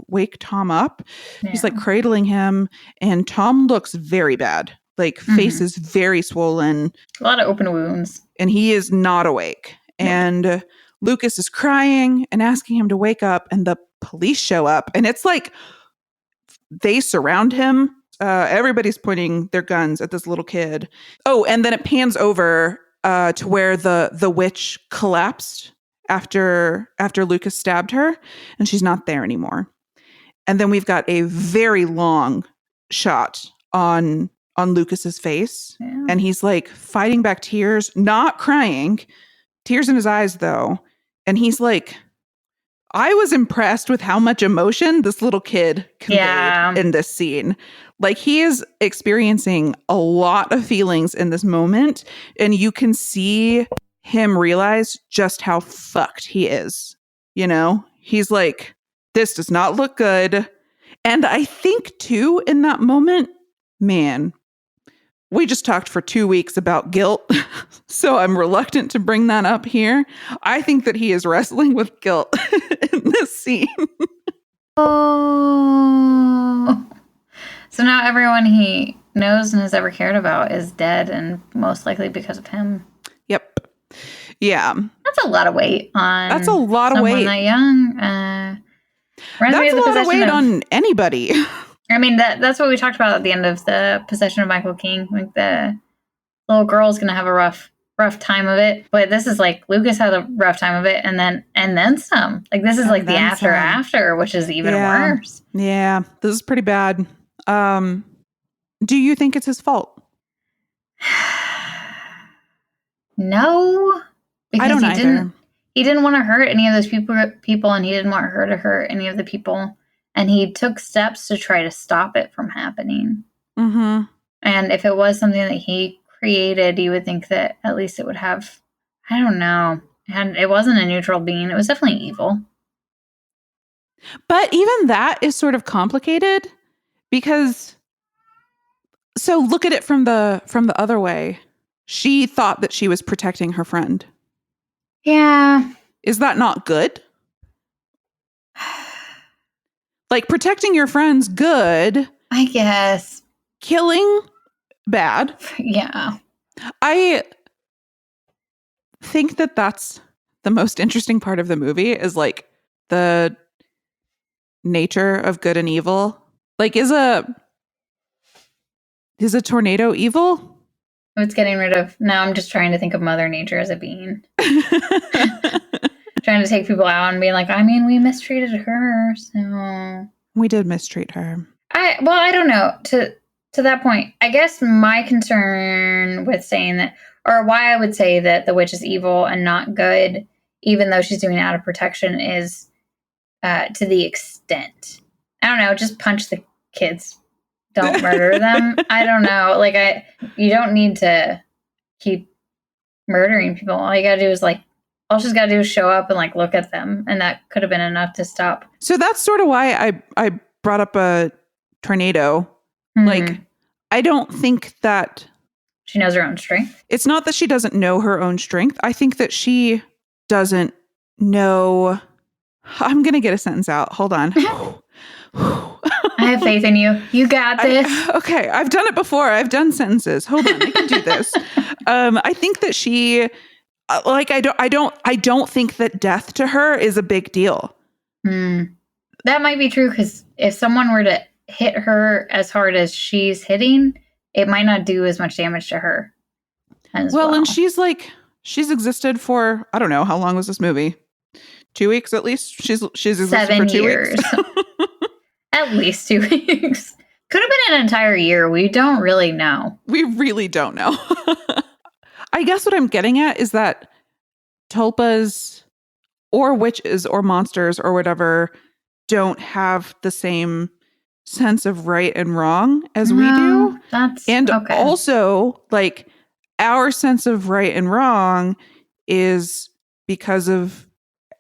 wake Tom up. Yeah. He's like cradling him. And Tom looks very bad. Like face is very swollen. A lot of open wounds. And he is not awake. And Lucas is crying and asking him to wake up. And the police show up. And it's like they surround him. Everybody's pointing their guns at this little kid. Oh, and then it pans over to where the witch collapsed after Lucas stabbed her. And she's not there anymore. And then we've got a very long shot on Lucas's face. Yeah. And he's like fighting back tears, not crying. Tears in his eyes, though. And he's like, I was impressed with how much emotion this little kid conveyed in this scene. Like he is experiencing a lot of feelings in this moment. And you can see him realize just how fucked he is. You know, he's like, this does not look good. And I think too, in that moment, man, we just talked for 2 weeks about guilt, so I'm reluctant to bring that up here. I think that he is wrestling with guilt in this scene. Oh. So now everyone he knows and has ever cared about is dead, and most likely because of him. Yep. Yeah. That's a lot of weight on That's a lot of weight. That young. That's a lot of weight on anybody. I mean, that's what we talked about at the end of the Possession of Michael King. Like the little girl's going to have a rough time of it. But this is like Lucas had a rough time of it and then some. Like this is like the after, which is even worse. Yeah, this is pretty bad. Do you think it's his fault? No. I don't either. He didn't want to hurt any of those people, and he didn't want her to hurt any of the people. And he took steps to try to stop it from happening. Mm-hmm. And if it was something that he created, you would think that at least it would have, I don't know. And it wasn't a neutral being. It was definitely evil. But even that is sort of complicated because, so look at it from the other way. She thought that she was protecting her friend. Yeah. Is that not good? Like, protecting your friend's good. I guess. Killing, bad. Yeah. I think that that's the most interesting part of the movie is, like, the nature of good and evil. Like, is a tornado evil? It's getting rid of... No, I'm just trying to think of Mother Nature as a being. Trying to take people out and being like, I mean, we mistreated her, so... We did mistreat her. I don't know. To that point, I guess my concern with saying that, or why I would say that the witch is evil and not good, even though she's doing it out of protection, is to the extent. I don't know, just punch the kids. Don't murder them. I don't know. Like, you don't need to keep murdering people. All you gotta do is, like, all she's got to do is show up and, like, look at them. And that could have been enough to stop. So that's sort of why I brought up a tornado. Mm-hmm. Like, I don't think that she knows her own strength. It's not that she doesn't know her own strength. I think that she doesn't know. I'm going to get a sentence out. Hold on. I have faith in you. You got this. Okay. I've done it before. I've done sentences. Hold on. I can do this. I think that she, like, I don't think that death to her is a big deal. That might be true, because if someone were to hit her as hard as she's hitting, it might not do as much damage to her. Well, and she's existed for, I don't know, how long was this movie? 2 weeks at least? She's existed 7 for 2 years. weeks. At least 2 weeks. Could have been an entire year. We don't really know. We really don't know. I guess what I'm getting at is that tulpas or witches or monsters or whatever don't have the same sense of right and wrong as we do. And okay. Also, like, our sense of right and wrong is because of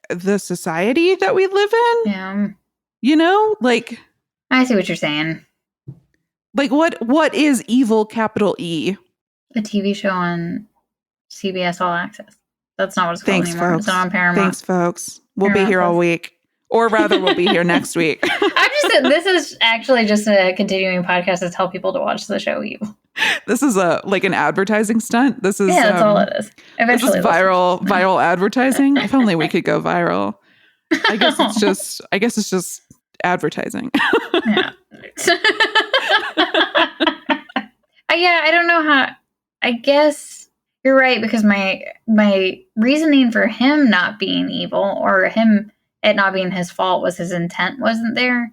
the society that we live in. Yeah. You know, like, I see what you're saying. Like, what is evil, capital E? A TV show on CBS All Access. That's not what it's called anymore. Folks. It's not on Paramount. Thanks, folks. We'll be here all week. Or rather, we'll be here next week. This is actually just a continuing podcast to tell people to watch the show You. This is like an advertising stunt. This is that's all it is. Eventually, this is viral advertising. If only we could go viral. I guess it's just advertising. Yeah. Yeah, I don't know how. I guess you're right, because my reasoning for him not being evil, or him it not being his fault, was his intent wasn't there.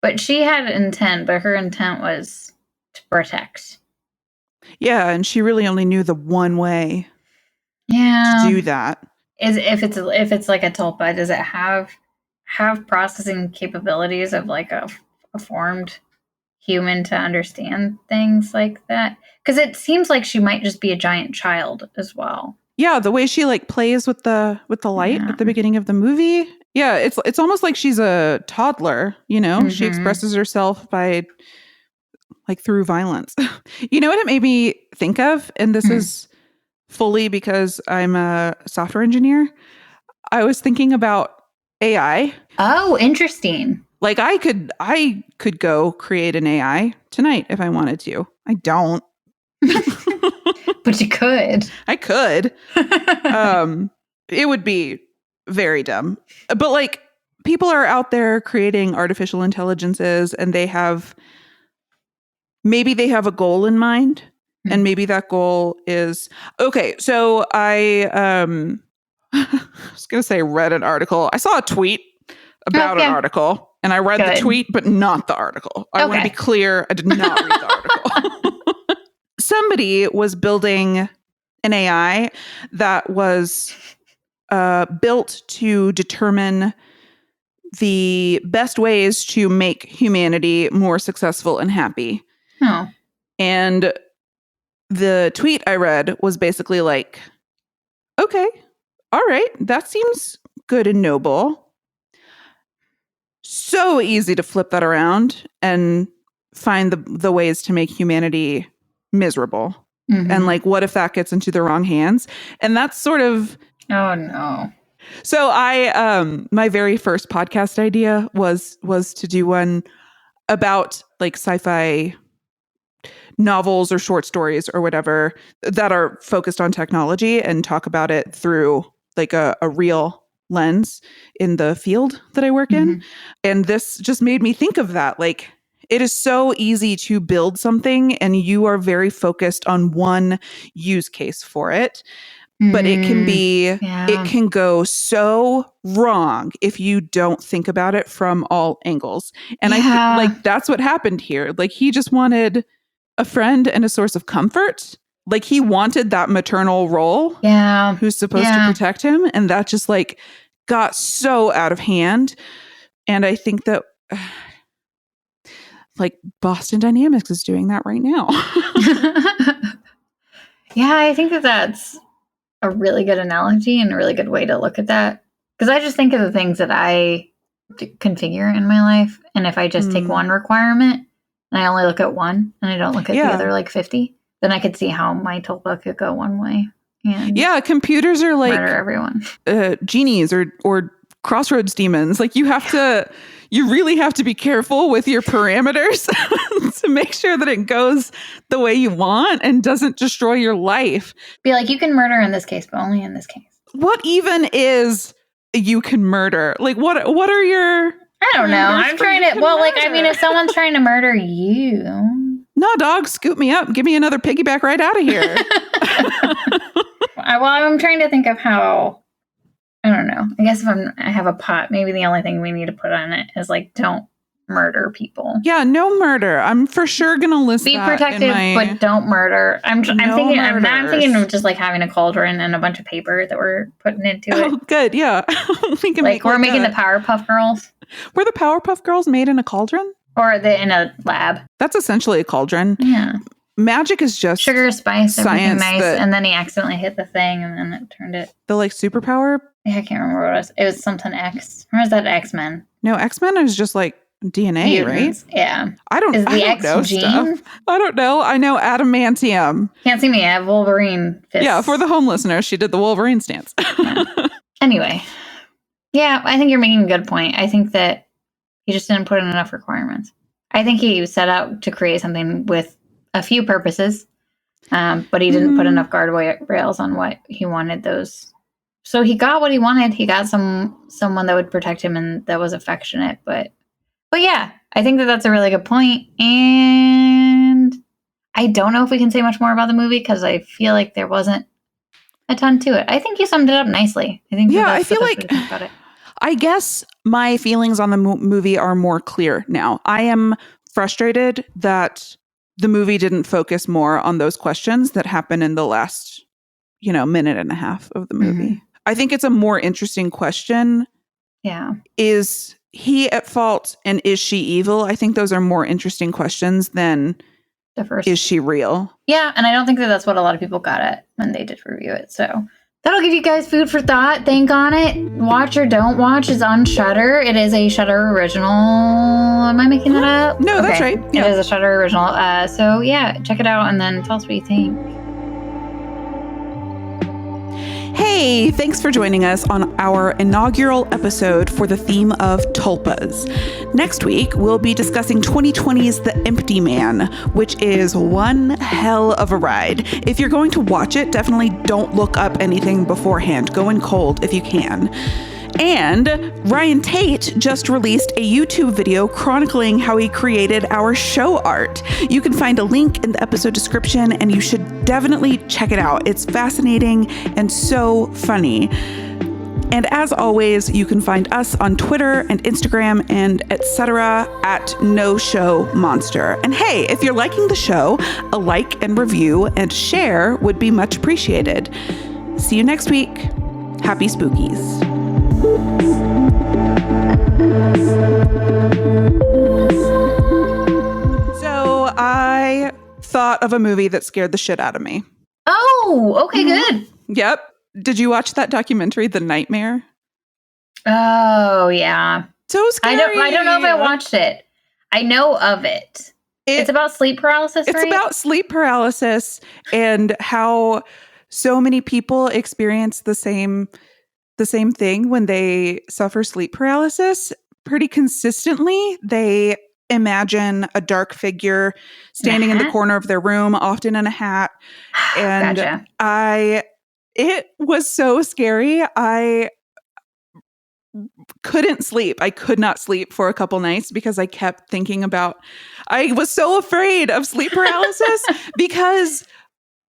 But she had intent, but her intent was to protect. Yeah, and she really only knew the one way. Yeah, to do that. Is if it's like a tulpa, does it have processing capabilities of like a formed human to understand things like that? Because it seems like she might just be a giant child as well. Yeah, the way she like plays with the light at the beginning of the movie. Yeah, it's almost like she's a toddler, you know? Mm-hmm. She expresses herself by like through violence. You know what it made me think of? And this is fully because I'm a software engineer. I was thinking about AI. Oh, interesting. Like I could go create an AI tonight if I wanted to. I don't. But you could. I could. It would be very dumb. But like people are out there creating artificial intelligences, and maybe they have a goal in mind. And maybe that goal is okay. So I was going to say read an article. I saw a tweet about an article, and I read the tweet, but not the article. I want to be clear. I did not read the article. Somebody was building an AI that was built to determine the best ways to make humanity more successful and happy. Oh. And the tweet I read was basically like, okay, all right, that seems good and noble. So easy to flip that around and find the ways to make humanity miserable. Mm-hmm. And like, what if that gets into the wrong hands? And that's sort of... Oh, no. So my very first podcast idea was to do one about like sci-fi novels or short stories or whatever that are focused on technology and talk about it through like a real lens in the field that I work in. And this just made me think of that. Like, it is so easy to build something and you are very focused on one use case for it. But it can be, it can go so wrong if you don't think about it from all angles. And I think like that's what happened here. Like he just wanted a friend and a source of comfort. Like he wanted that maternal role. Yeah. Who's supposed to protect him. And that just like got so out of hand. And I think that like Boston Dynamics is doing that right now. Yeah, I think that's a really good analogy and a really good way to look at that. Because I just think of the things that I configure in my life. And if I just take one requirement and I only look at one and I don't look at the other like 50, then I could see how my tulpa could go one way. And computers are like murder everyone. Genies or crossroads demons. Like you really have to be careful with your parameters to make sure that it goes the way you want and doesn't destroy your life. Be like, you can murder in this case, but only in this case. What even is you can murder? Like what are your... I don't know. I'm trying to... Well, like, I mean, if someone's trying to murder you... No, dog, scoop me up. Give me another piggyback right out of here. Well, I'm trying to think of how... I don't know. I guess if I have a pot, maybe the only thing we need to put on it is, like, don't murder people. Yeah, no murder. I'm for sure going to list Be that protective, but don't murder. I'm thinking of just, like, having a cauldron and a bunch of paper that we're putting into it. Oh, good. Yeah. We can we're making the Powerpuff Girls. Were the Powerpuff Girls made in a cauldron? Or in a lab. That's essentially a cauldron. Yeah. Magic is just sugar, spice, everything science. Nice, and then he accidentally hit the thing, and then it turned it. The like superpower? Yeah, I can't remember what it was. It was something X. Or is that X-Men? No, X-Men is just like DNA, mutants, right? Yeah. I don't know stuff. I don't know. I know adamantium. Can't see me. I have Wolverine fists. Yeah, for the home listener, she did the Wolverine stance. Yeah. Anyway. Yeah, I think you're making a good point. I think that he just didn't put in enough requirements. I think he set out to create something with a few purposes, but he didn't put enough guardrails on what he wanted those. So he got what he wanted. He got someone that would protect him and that was affectionate. But yeah, I think that's a really good point. And I don't know if we can say much more about the movie because I feel like there wasn't a ton to it. I think you summed it up nicely. I think I feel like about it. I guess my feelings on the movie are more clear now. I am frustrated that the movie didn't focus more on those questions that happen in the last, minute and a half of the movie. Mm-hmm. I think it's a more interesting question. Yeah. Is he at fault and is she evil? I think those are more interesting questions than the first. Is she real? Yeah, and I don't think that's what a lot of people got at when they did review it. So that'll give you guys food for thought. Think on it. Watch or don't watch is on Shudder. It is a Shudder original. Am I making that up? No, okay. That's right. Yeah. It is a Shudder original. So yeah, check it out and then tell us what you think. Hey, thanks for joining us on our inaugural episode for the theme of Tulpas. Next week, we'll be discussing 2020's The Empty Man, which is one hell of a ride. If you're going to watch it, definitely don't look up anything beforehand. Go in cold if you can. And Ryan Tate just released a YouTube video chronicling how he created our show art. You can find a link in the episode description, and you should definitely check it out. It's fascinating and so funny. And as always, you can find us on Twitter and Instagram and etc. at No Show Monster. And hey, if you're liking the show, a like and review and share would be much appreciated. See you next week. Happy Spookies. So I thought of a movie that scared the shit out of me. Oh, okay, good. Yep. Did you watch that documentary, The Nightmare? Oh, yeah. So scary. I don't know if I watched it. I know of it. It's about sleep paralysis, right? It's about sleep paralysis and how so many people experience the same thing when they suffer sleep paralysis. Pretty consistently, they imagine a dark figure standing in the corner of their room, often in a hat. And gotcha. It was so scary. I couldn't sleep. I could not sleep for a couple nights because I kept thinking about, I was so afraid of sleep paralysis because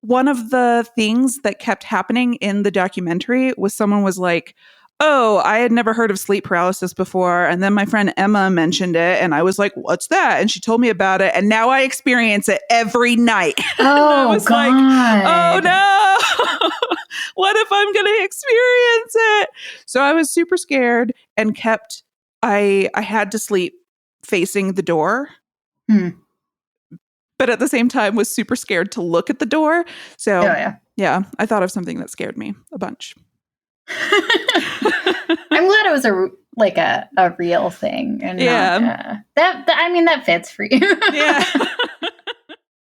one of the things that kept happening in the documentary was someone was like, oh, I had never heard of sleep paralysis before. And then my friend Emma mentioned it. And I was like, what's that? And she told me about it. And now I experience it every night. Oh, I was God. like, oh, no. What if I'm going to experience it? So I was super scared and I had to sleep facing the door. But at the same time was super scared to look at the door. So yeah, I thought of something that scared me a bunch. I'm glad it was a real thing, and Yeah. not, that I mean that fits for you. Yeah.